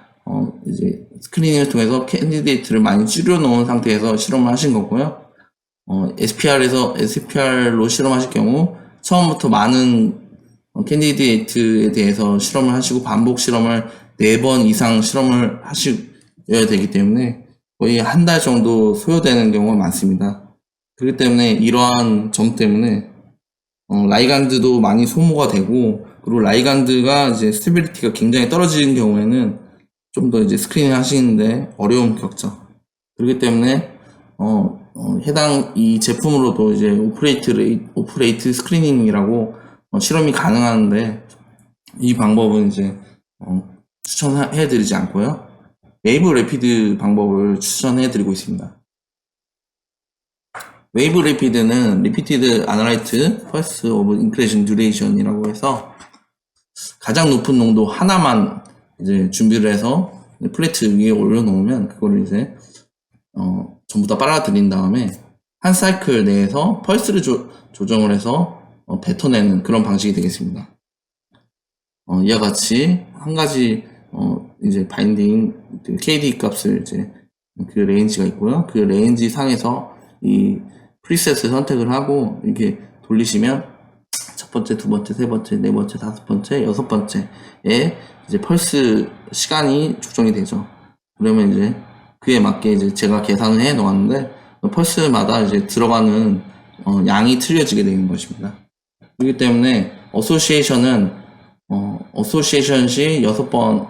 캔디데이트를 많이 줄여놓은 상태에서 실험을 하신 거고요. SPR로 실험하실 경우 처음부터 많은 캔디데이트에 대해서 실험을 하시고 반복 실험을 4번 이상 실험을 하셔야 되기 때문에 거의 한 달 정도 소요되는 경우가 많습니다. 그렇기 때문에 이러한 점 때문에 라이간드도 많이 소모가 되고, 그리고 라이간드가 이제 스테빌리티가 굉장히 떨어지는 경우에는 좀 더 이제 스크리닝 하시는데 어려움 겪죠. 그렇기 때문에 해당 이 제품으로도 이제 오퍼레이트 스크리닝이라고 실험이 가능한데, 이 방법은 이제 추천해드리지 않고요. 웨이브 래피드 방법을 추천해드리고 있습니다. 웨이브 래피드는 리피티드 아나라이트 퍼스트 오브 인크레이션 듀레이션이라고 해서 가장 높은 농도 하나만 이제 준비를 해서 플레이트 위에 올려놓으면 그거를 이제 전부 다 빨아들인 다음에 한 사이클 내에서 펄스를 조정을 해서 뱉어내는 그런 방식이 되겠습니다. 이와 같이 한 가지 이제 바인딩 KD 값을 이제 그 레인지가 있고요. 그 레인지 상에서 이 프리셋을 선택을 하고 이렇게 돌리시면 첫 번째, 두 번째, 세 번째, 네 번째, 다섯 번째, 여섯 번째에 이제 펄스 시간이 조정이 되죠. 그러면 이제 그에 맞게 이제 제가 계산을 해 놓았는데 펄스마다 이제 들어가는 양이 틀려지게 되는 것입니다. 그렇기 때문에 어소시에이션은 어소시에이션 시 6번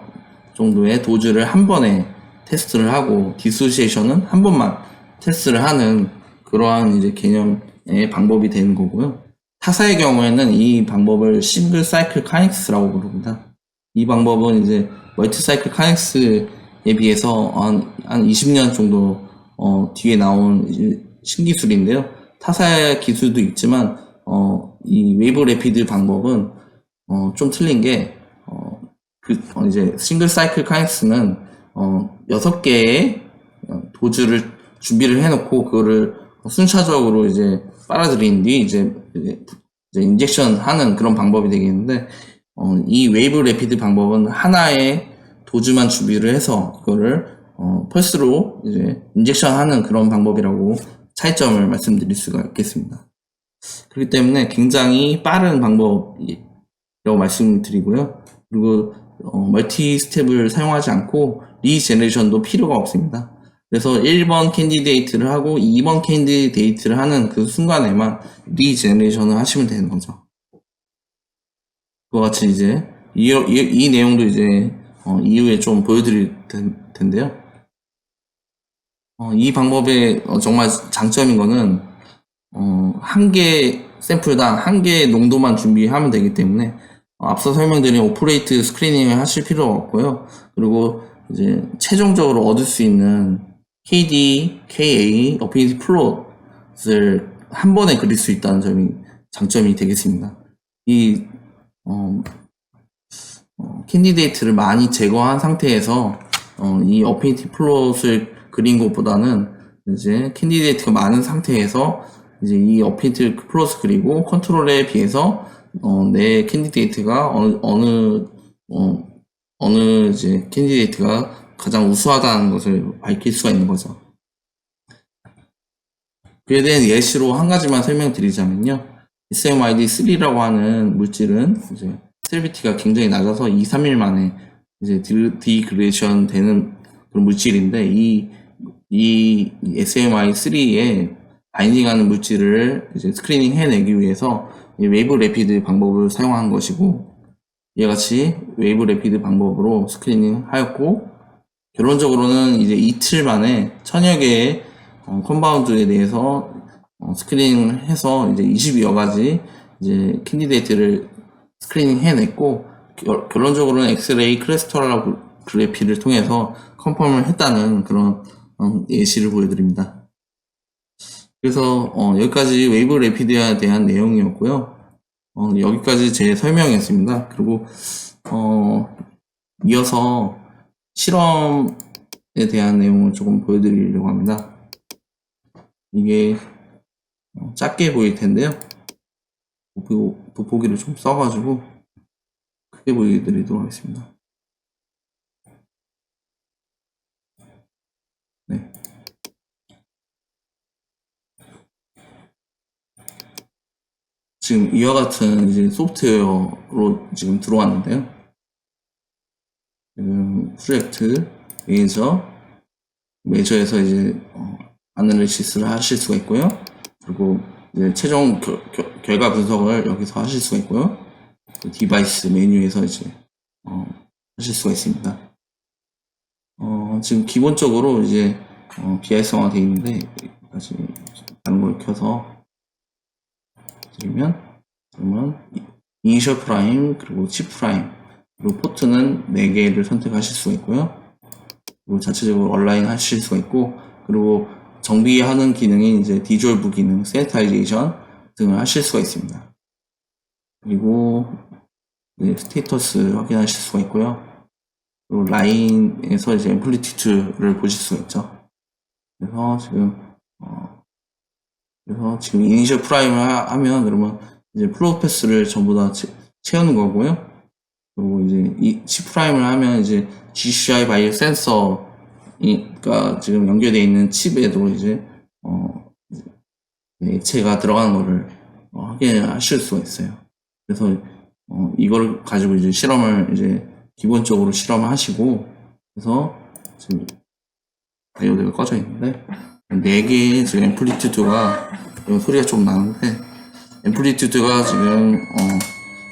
정도의 도즈를 한 번에 테스트를 하고 디소시에이션은 한 번만 테스트를 하는 그러한 이제 개념의 방법이 되는 거고요. 타사의 경우에는 이 방법을 싱글 사이클 카닉스라고 부릅니다. 이 방법은 이제 멀티 사이클 카닉스에 비해서 한 20년 정도 뒤에 나온 신기술인데요. 타사의 기술도 있지만 이 웨이브 레피드 방법은 좀 틀린 게 이제 싱글 사이클 카닉스는 6개의 도즈를 준비를 해놓고 그거를 순차적으로 이제 빨아들인 뒤 이제 인젝션 하는 그런 방법이 되겠는데 이 웨이브 레피드 방법은 하나의 도즈만 준비를 해서 그거를 펄스로 이제 인젝션 하는 그런 방법이라고 차이점을 말씀드릴 수가 있겠습니다. 그렇기 때문에 굉장히 빠른 방법이라고 말씀드리고요. 그리고 멀티 스텝을 사용하지 않고 리제너레이션도 필요가 없습니다. 그래서 1번 캔디데이트를 하고 2번 캔디데이트를 하는 그 순간에만 리제너레이션을 하시면 되는 거죠. 그와 같이 이제 이 내용도 이제 이후에 좀 보여드릴 텐데요. 이 방법의 정말 장점인 거는 한 개 샘플당 한 개의 농도만 준비하면 되기 때문에 앞서 설명드린 오퍼레이트 스크리닝을 하실 필요가 없고요. 그리고 이제 최종적으로 얻을 수 있는 KD, KA, 어피니티 플롯을 한 번에 그릴 수 있다는 점이 장점이 되겠습니다. 이 캔디데이트를 많이 제거한 상태에서 이 어피니티 플롯을 그린 것보다는 이제 캔디데이트가 많은 상태에서 이제 이 어피니티 플롯을 그리고 컨트롤에 비해서 내 캔디데이트가 어느 이제 캔디데이트가 가장 우수하다는 것을 밝힐 수가 있는 거죠. 그에 대한 예시로 한 가지만 설명드리자면요. SMID3라고 하는 물질은 이제 셀비티가 굉장히 낮아서 2, 3일 만에 이제 디그레이션 되는 그런 물질인데 이 SMI3에 바인딩하는 물질을 이제 스크리닝 해내기 위해서 웨이브 레피드 방법을 사용한 것이고 이와 같이 웨이브 레피드 방법으로 스크리닝 하였고 결론적으로는 이제 이틀 만에 1000여 개의 컴파운드에 대해서 스크리닝을 해서 이제 22여 가지 이제 캔디데이트를 스크리닝 해냈고 결론적으로는 엑스레이 크레스토라그래피를 통해서 컨펌을 했다는 그런 예시를 보여드립니다. 그래서 여기까지 웨이브 레피드에 대한 내용이었고요. 여기까지 제 설명이었습니다. 그리고 이어서 실험에 대한 내용을 조금 보여드리려고 합니다. 이게 작게 보일 텐데요. 돋보기를 좀 써가지고 크게 보여드리도록 하겠습니다. 네. 지금 이와 같은 이제 소프트웨어로 지금 들어왔는데요. 지금 프로젝트 메저에서 이제 아날리시스를 하실 수가 있고요. 그리고 이제 최종 결과 분석을 여기서 하실 수가 있고요. 디바이스 메뉴에서 이제 하실 수가 있습니다. 지금 기본적으로 이제 비활성화 되어 있는데 다시 다른 걸 켜서 드리면 그러면 이니셜 프라임 그리고 칩 프라임 그리고 포트는 4개를 선택하실 수가 있고요. 그리고 자체적으로 얼라인 하실 수가 있고 그리고 정비하는 기능인 이제 디졸브 기능, 세니타이제이션 등을 하실 수가 있습니다. 그리고 스테이터스 확인하실 수가 있고요. 그리고 라인에서 이제 앰플리튜드를 보실 수가 있죠. 그래서 지금 이니셜 프라임을 하면 그러면 이제 플로우 패스를 전부 다 채우는 거고요. 그리고 이제 이 C 프라임을 하면 이제 GCI 바이오 센서가 지금 연결되어 있는 칩에도 이제 액체가 들어가는 거를 확인하실 수가 있어요. 그래서 이걸 가지고 이제 실험을 이제 기본적으로 실험을 하시고, 그래서 지금 다이오드가 꺼져 있는데 4개의 지금 앰플리튜드가 소리가 좀 나는데, 앰플리튜드가 지금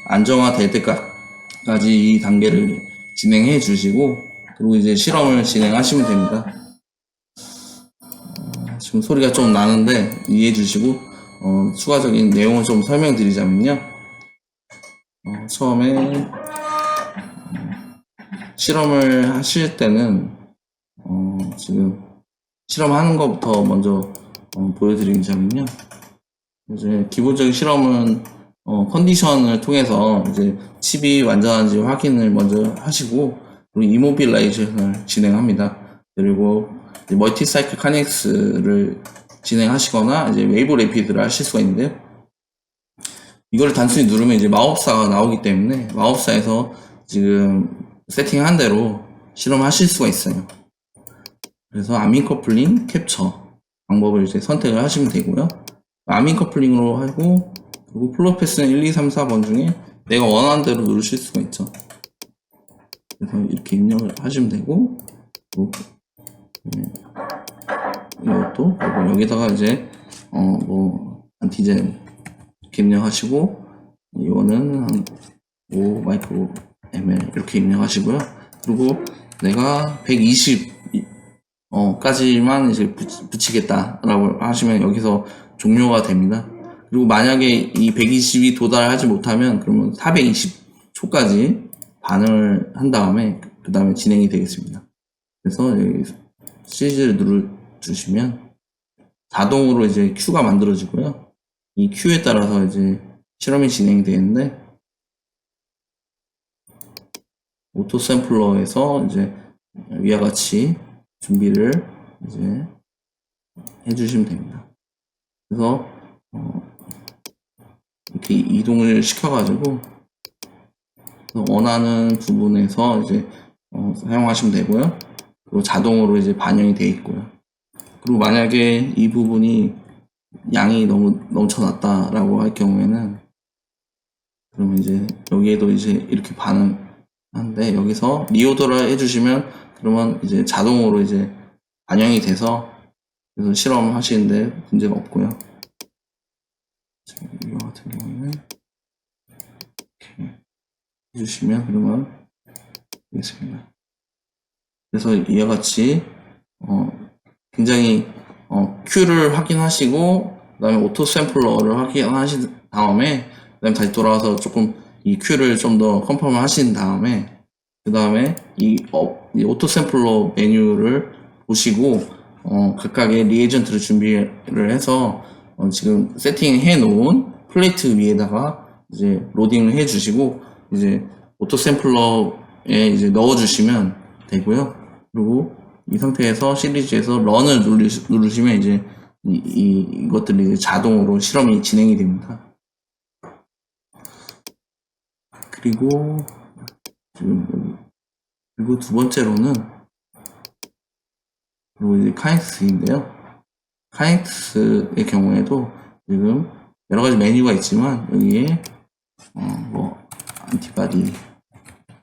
안정화될 때까지 이 단계를 진행해 주시고, 그리고 이제 실험을 진행하시면 됩니다. 지금 소리가 좀 나는데 이해해 주시고, 추가적인 내용을 좀 설명드리자면요. 처음에 실험을 하실 때는 지금 실험하는 것부터 먼저 보여드리자면요. 이제 기본적인 실험은 컨디션을 통해서 이제 칩이 완전한지 확인을 먼저 하시고, 그리고 이모빌라이제이션을 진행합니다. 그리고 멀티 사이클 카넥스를 진행하시거나 이제 웨이브 레피드를 하실 수가 있는데요. 이걸 단순히 누르면 이제 마법사가 나오기 때문에 마법사에서 지금 세팅한 대로 실험하실 수가 있어요. 그래서 아민 커플링 캡처 방법을 이제 선택을 하시면 되고요. 아민 커플링으로 하고, 그리고 플로우 패스는 1, 2, 3, 4번 중에 내가 원하는 대로 누르실 수가 있죠. 그래서 이렇게 입력을 하시면 되고, 그리고 이것도 그리고 여기다가 이제 안티젠 이렇게 입력하시고, 이거는 한 5 마이크로 ml 이렇게 입력하시고요. 그리고 내가 120 까지만 이제 붙이겠다라고 하시면 여기서 종료가 됩니다. 그리고 만약에 이 120이 도달하지 못하면 그러면 420초까지 반응을 한 다음에 그 다음에 진행이 되겠습니다. 그래서 여기 시리즈를 눌러주시면 자동으로 이제 큐가 만들어지고요. 이 큐에 따라서 이제 실험이 진행이 되는데, 오토 샘플러에서 이제 위와 같이 준비를 이제 해주시면 됩니다. 그래서 이렇게 이동을 시켜가지고 원하는 부분에서 이제 사용하시면 되고요. 그리고 자동으로 이제 반영이 되어 있고요. 그리고 만약에 이 부분이 양이 너무 넘쳐났다라고 할 경우에는 그러면 이제 여기에도 이제 이렇게 반응하는데, 여기서 리오더를 해주시면 그러면 이제 자동으로 이제 반영이 돼서 그래서 실험하시는데 문제가 없고요. 이거 같은 경우는 이렇게 해주시면 그러면 되겠습니다. 그래서 이와 같이 굉장히 Q를 확인하시고, 그 다음에 오토 샘플러를 확인하신 다음에, 그 다음에 다시 돌아와서 조금 이 Q를 좀 더 컨펌을 하신 다음에, 그 다음에 이 오토 샘플러 메뉴를 보시고 각각의 리에이전트를 준비를 해서 지금 세팅해 놓은 플레이트 위에다가 이제 로딩을 해 주시고, 이제 오토 샘플러에 이제 넣어 주시면 되고요. 그리고 이 상태에서 시리즈에서 런을 누르시면 이제 이것들이 이제 자동으로 실험이 진행이 됩니다. 그리고 지금 그리고 두 번째로는 그리고 이제 카이넥스인데요. 카이넥스의 경우에도 지금 여러 가지 메뉴가 있지만 여기에 안티바디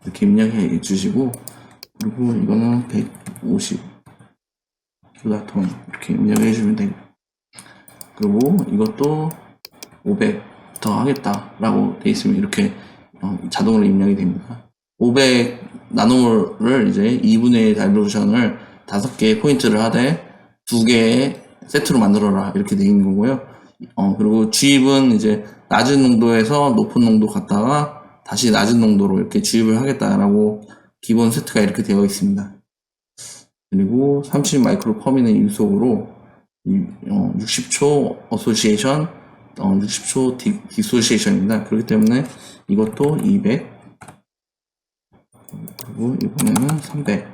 이렇게 입력해 주시고, 그리고 이거는 150 킬로톤 이렇게 입력해 주면 되고, 그리고 이것도 500 더 하겠다라고 돼 있으면 이렇게 자동으로 입력이 됩니다. 500 나노몰을 이제 2분의 1 다이루션을 5개의 포인트를 하되 2개의 세트로 만들어라 이렇게 돼 있는 거고요. 그리고 주입은 이제 낮은 농도에서 높은 농도 갔다가 다시 낮은 농도로 이렇게 주입을 하겠다라고 기본 세트가 이렇게 되어 있습니다. 그리고 30 마이크로 퍼미는 유속으로 60초 어소시에이션, 60초 디소시에이션입니다. 그렇기 때문에 이것도 200 그리고 이번에는 300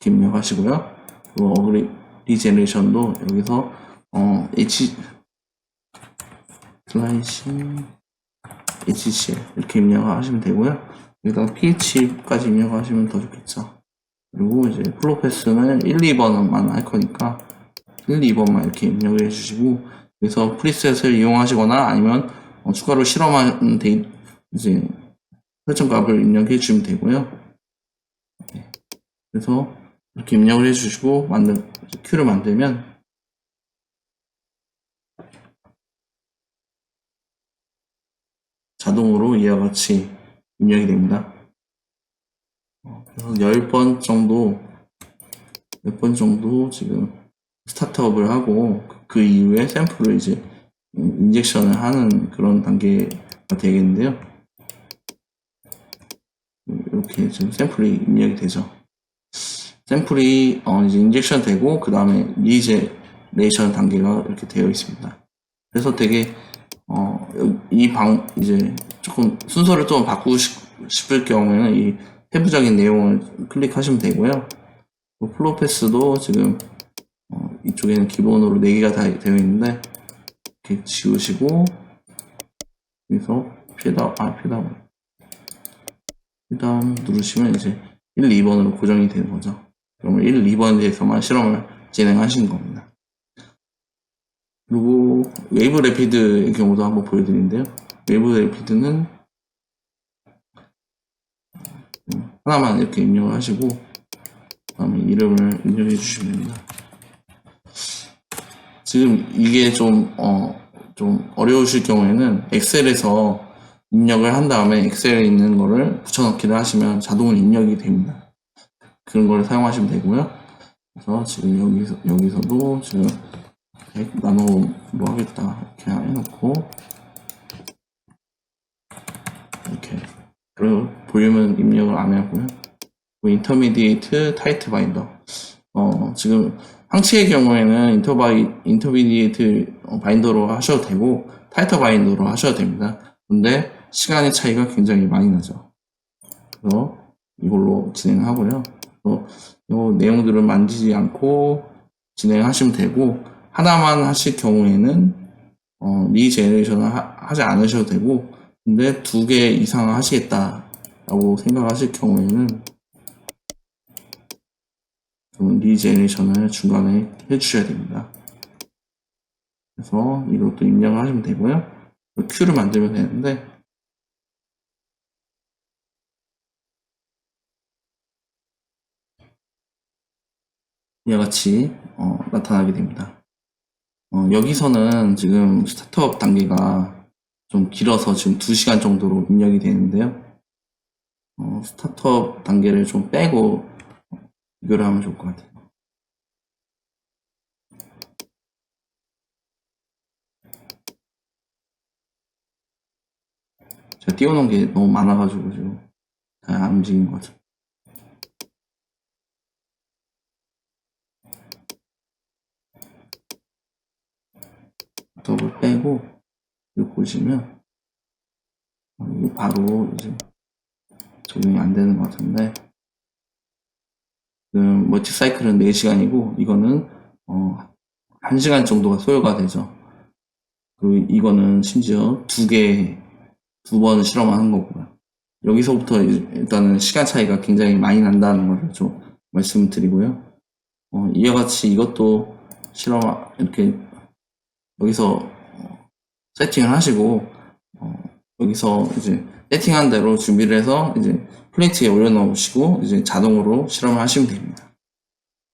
입력하시고요. 그리고 어그리 리제네레이션도 여기서 슬라이싱 HCL 이렇게 입력하시면 되고요. 여기다가 PH까지 입력하시면 더 좋겠죠. 그리고 이제 플로우 패스는 1, 2번만 할 거니까 1, 2번만 이렇게 입력을 해주시고, 여기서 프리셋을 이용하시거나 아니면 추가로 실험한 이제 설정값을 입력해 주시면 되고요. 그래서 이렇게 입력을 해주시고 큐를 만들면 자동으로 이와 같이 입력이 됩니다. 그래서 10번 정도 지금 스타트업을 하고 그 이후에 샘플을 이제 인젝션을 하는 그런 단계가 되겠는데요. 이렇게 지금 샘플이 입력이 되죠. 샘플이 이제 인젝션 되고 그 다음에 리제네이션 단계가 이렇게 되어 있습니다. 그래서 되게 이제 조금 순서를 좀 바꾸고 싶을 경우에는 이 세부적인 내용을 클릭하시면 되고요. 플로우 패스도 지금 이쪽에는 기본으로 4개가 다 되어 있는데 이렇게 지우시고 여기서 필다운 누르시면 이제 1, 2번으로 고정이 되는 거죠. 그러면 1, 2번에서만 실험을 진행하시는 겁니다. 그리고 웨이브 래피드의 경우도 한번 보여드리는데요. 웨이브 래피드는 하나만 이렇게 입력을 하시고 그다음에 이름을 입력해 주시면 됩니다. 지금 이게 좀 어려우실 경우에는 엑셀에서 입력을 한 다음에 엑셀에 있는 거를 붙여넣기를 하시면 자동으로 입력이 됩니다. 그런 걸 사용하시면 되고요. 그래서 지금 여기서도 지금 100 나노로 하겠다 이렇게 해놓고 이렇게 그리고 볼륨은 입력을 안 하고요. 인터미디에이트 타이트 바인더 지금 항치의 경우에는 인터미디에이트 바인더로 하셔도 되고 타이터 바인더로 하셔도 됩니다. 근데 시간의 차이가 굉장히 많이 나죠. 그래서 이걸로 진행하고요. 이 내용들을 만지지 않고 진행하시면 되고 하나만 하실 경우에는 리제네레이션을 하지 않으셔도 되고 근데 2개 이상 하시겠다라고 생각하실 경우에는 리제네레이션을 중간에 해주셔야 됩니다. 그래서 이것도 입력을 하시면 되고요. 큐를 만들면 되는데 이와 같이 나타나게 됩니다. 여기서는 지금 스타트업 단계가 좀 길어서 지금 2시간 정도로 입력이 되는데요. 스타트업 단계를 좀 빼고 비교를 하면 좋을 것 같아요. 제가 띄워놓은 게 너무 많아가지고 지금 잘 안 움직이는 것 같아요. 스타트업을 빼고 여기 보시면 이게 바로 이제 적용이 안 되는 것 같은데 지금 멀티 사이클은 4시간이고 이거는 1시간 정도가 소요가 되죠. 그리고 이거는 심지어 2번 실험하는 거고요. 여기서부터 일단은 시간 차이가 굉장히 많이 난다는 것을 좀 말씀을 드리고요. 이와 같이 이것도 이렇게 여기서 세팅을 하시고 여기서 이제 세팅한 대로 준비를 해서 이제 플레이트에 올려놓으시고 이제 자동으로 실험을 하시면 됩니다.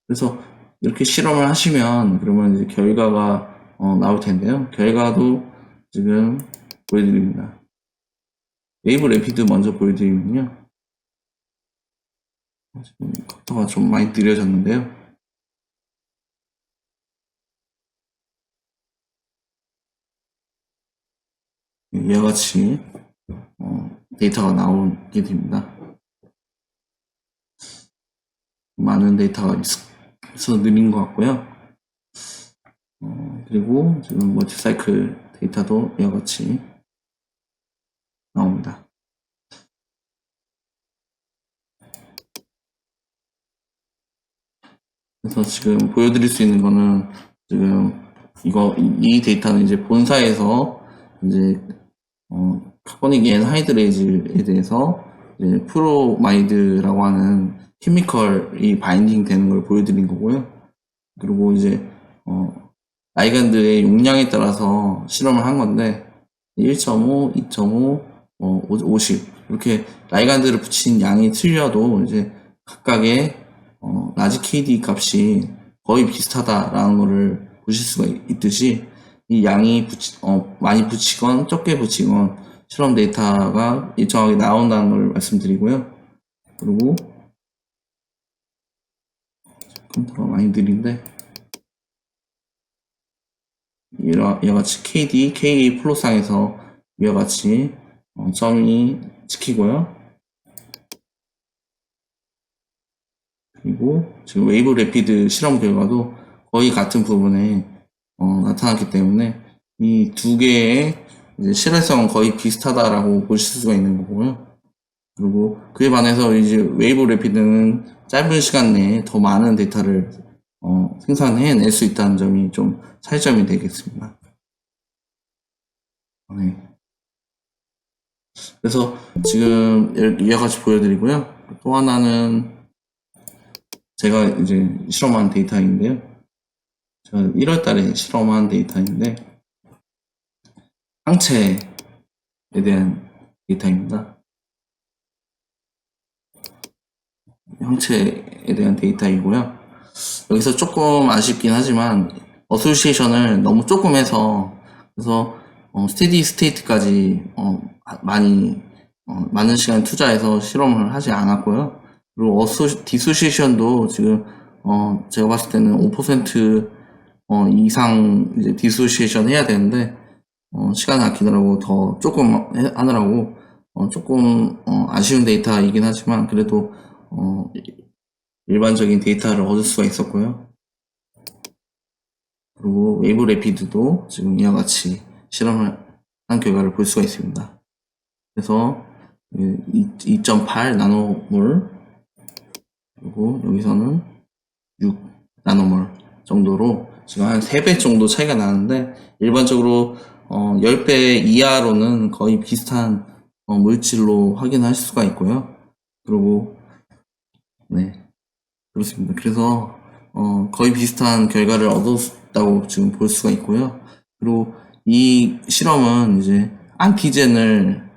그래서 이렇게 실험을 하시면 그러면 이제 결과가 나올 텐데요. 결과도 지금 보여드립니다. 웨이브 래피드 먼저 보여드리면요. 지금 컴퓨터가 좀 많이 느려졌는데요. 이와 같이 데이터가 나오게 됩니다. 많은 데이터가 있어서 느린 것 같고요. 그리고 지금 멀티 사이클 데이터도 이와 같이 나옵니다. 그래서 지금 보여드릴 수 있는 거는 지금 이 데이터는 이제 본사에서 이제 카보닉 엔하이드레이즈에 대해서 이제 프로마이드라고 하는 케미컬이 바인딩 되는 걸 보여드린 거고요. 그리고 이제 라이간드의 용량에 따라서 실험을 한 건데 1.5, 2.5, 50 이렇게 라이간드를 붙인 양이 틀려도 이제 각각의 라지 KD 값이 거의 비슷하다라는 것을 보실 수가 있듯이 이 양이 많이 붙이건 적게 붙이건 실험 데이터가 일정하게 나온다는 걸 말씀드리고요. 그리고 컴퓨터가 많이 느린데 이와 같이 KD, KA 플롯상에서 이와 같이 점이 찍히고요. 그리고 지금 웨이브 래피드 실험 결과도 거의 같은 부분에 나타났기 때문에 이 두 개의 실외성은 거의 비슷하다라고 보실 수가 있는 거고요. 그리고 그에 반해서 이제 웨이브 래피드는 짧은 시간 내에 더 많은 데이터를 생산해낼 수 있다는 점이 좀 차이점이 되겠습니다. 네. 그래서 지금 이와 같이 보여드리고요. 또 하나는 제가 이제 실험한 데이터인데요. 제가 1월 달에 실험한 데이터인데 항체에 대한 데이터입니다. 항체에 대한 데이터이고요. 여기서 조금 아쉽긴 하지만 어소시에이션을 너무 조금 해서 그래서 스테디 스테이트까지 많은 시간 투자해서 실험을 하지 않았고요. 그리고 디소시에이션도 지금 제가 봤을 때는 5% 이상 이제 디소시에이션 해야 되는데 시간을 아끼느라고 더 조금 하느라고 조금 아쉬운 데이터이긴 하지만 그래도 일반적인 데이터를 얻을 수가 있었고요. 그리고 웨이브 래피드도 지금 이와 같이 실험을 한 결과를 볼 수가 있습니다. 그래서 2.8 나노몰 그리고 여기서는 6 나노몰 정도로 지금 한 3배 정도 차이가 나는데 일반적으로 10배 이하로는 거의 비슷한 물질로 확인할 수가 있고요. 그리고 네 그렇습니다. 그래서 거의 비슷한 결과를 얻었다고 지금 볼 수가 있고요. 그리고 이 실험은 이제 안티젠을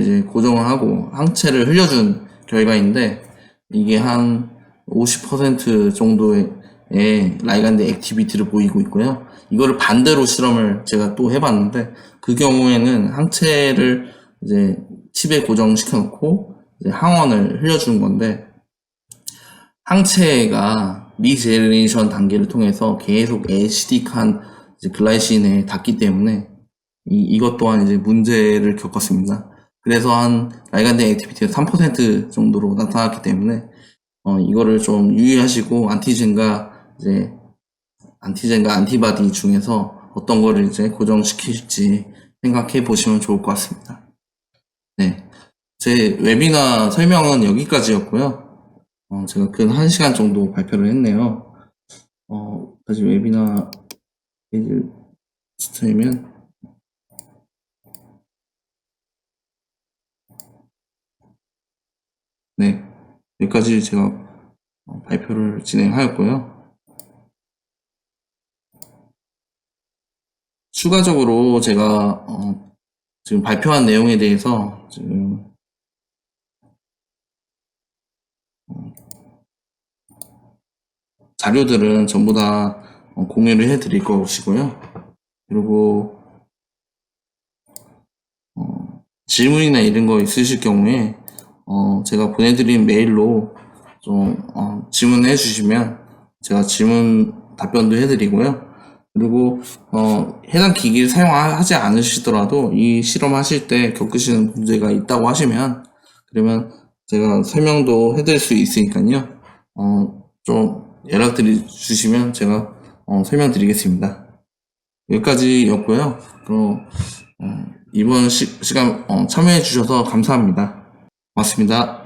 이제 고정을 하고 항체를 흘려준 결과인데 이게 한 50% 정도의 라이간드 액티비티를 보이고 있고요. 이거를 반대로 실험을 제가 또 해봤는데 그 경우에는 항체를 이제 칩에 고정시켜 놓고 이제 항원을 흘려주는 건데 항체가 리제네레이션 단계를 통해서 계속 애시딕한 글라이신에 닿기 때문에 이것 또한 이제 문제를 겪었습니다. 그래서 한 라이간드 액티비티가 3% 정도로 나타났기 때문에 이거를 좀 유의하시고 안티젠과 안티바디 중에서 어떤 거를 이제 고정시킬지 생각해 보시면 좋을 것 같습니다. 네. 제 웨비나 설명은 여기까지였고요. 제가 근 1시간 정도 발표를 했네요. 다시 웨비나 페이지를 스트리면 네. 여기까지 제가 발표를 진행하였고요. 추가적으로 제가 지금 발표한 내용에 대해서 지금 자료들은 전부 다 공유를 해드릴 것이고요. 그리고 질문이나 이런 거 있으실 경우에 제가 보내드린 메일로 좀 질문해 주시면 제가 질문 답변도 해드리고요. 그리고 해당 기기를 사용하지 않으시더라도 이 실험하실 때 겪으시는 문제가 있다고 하시면 그러면 제가 설명도 해드릴 수 있으니까요. 좀 주시면 제가 설명드리겠습니다. 여기까지였고요. 그럼 이번 시간 참여해 주셔서 감사합니다. 고맙습니다.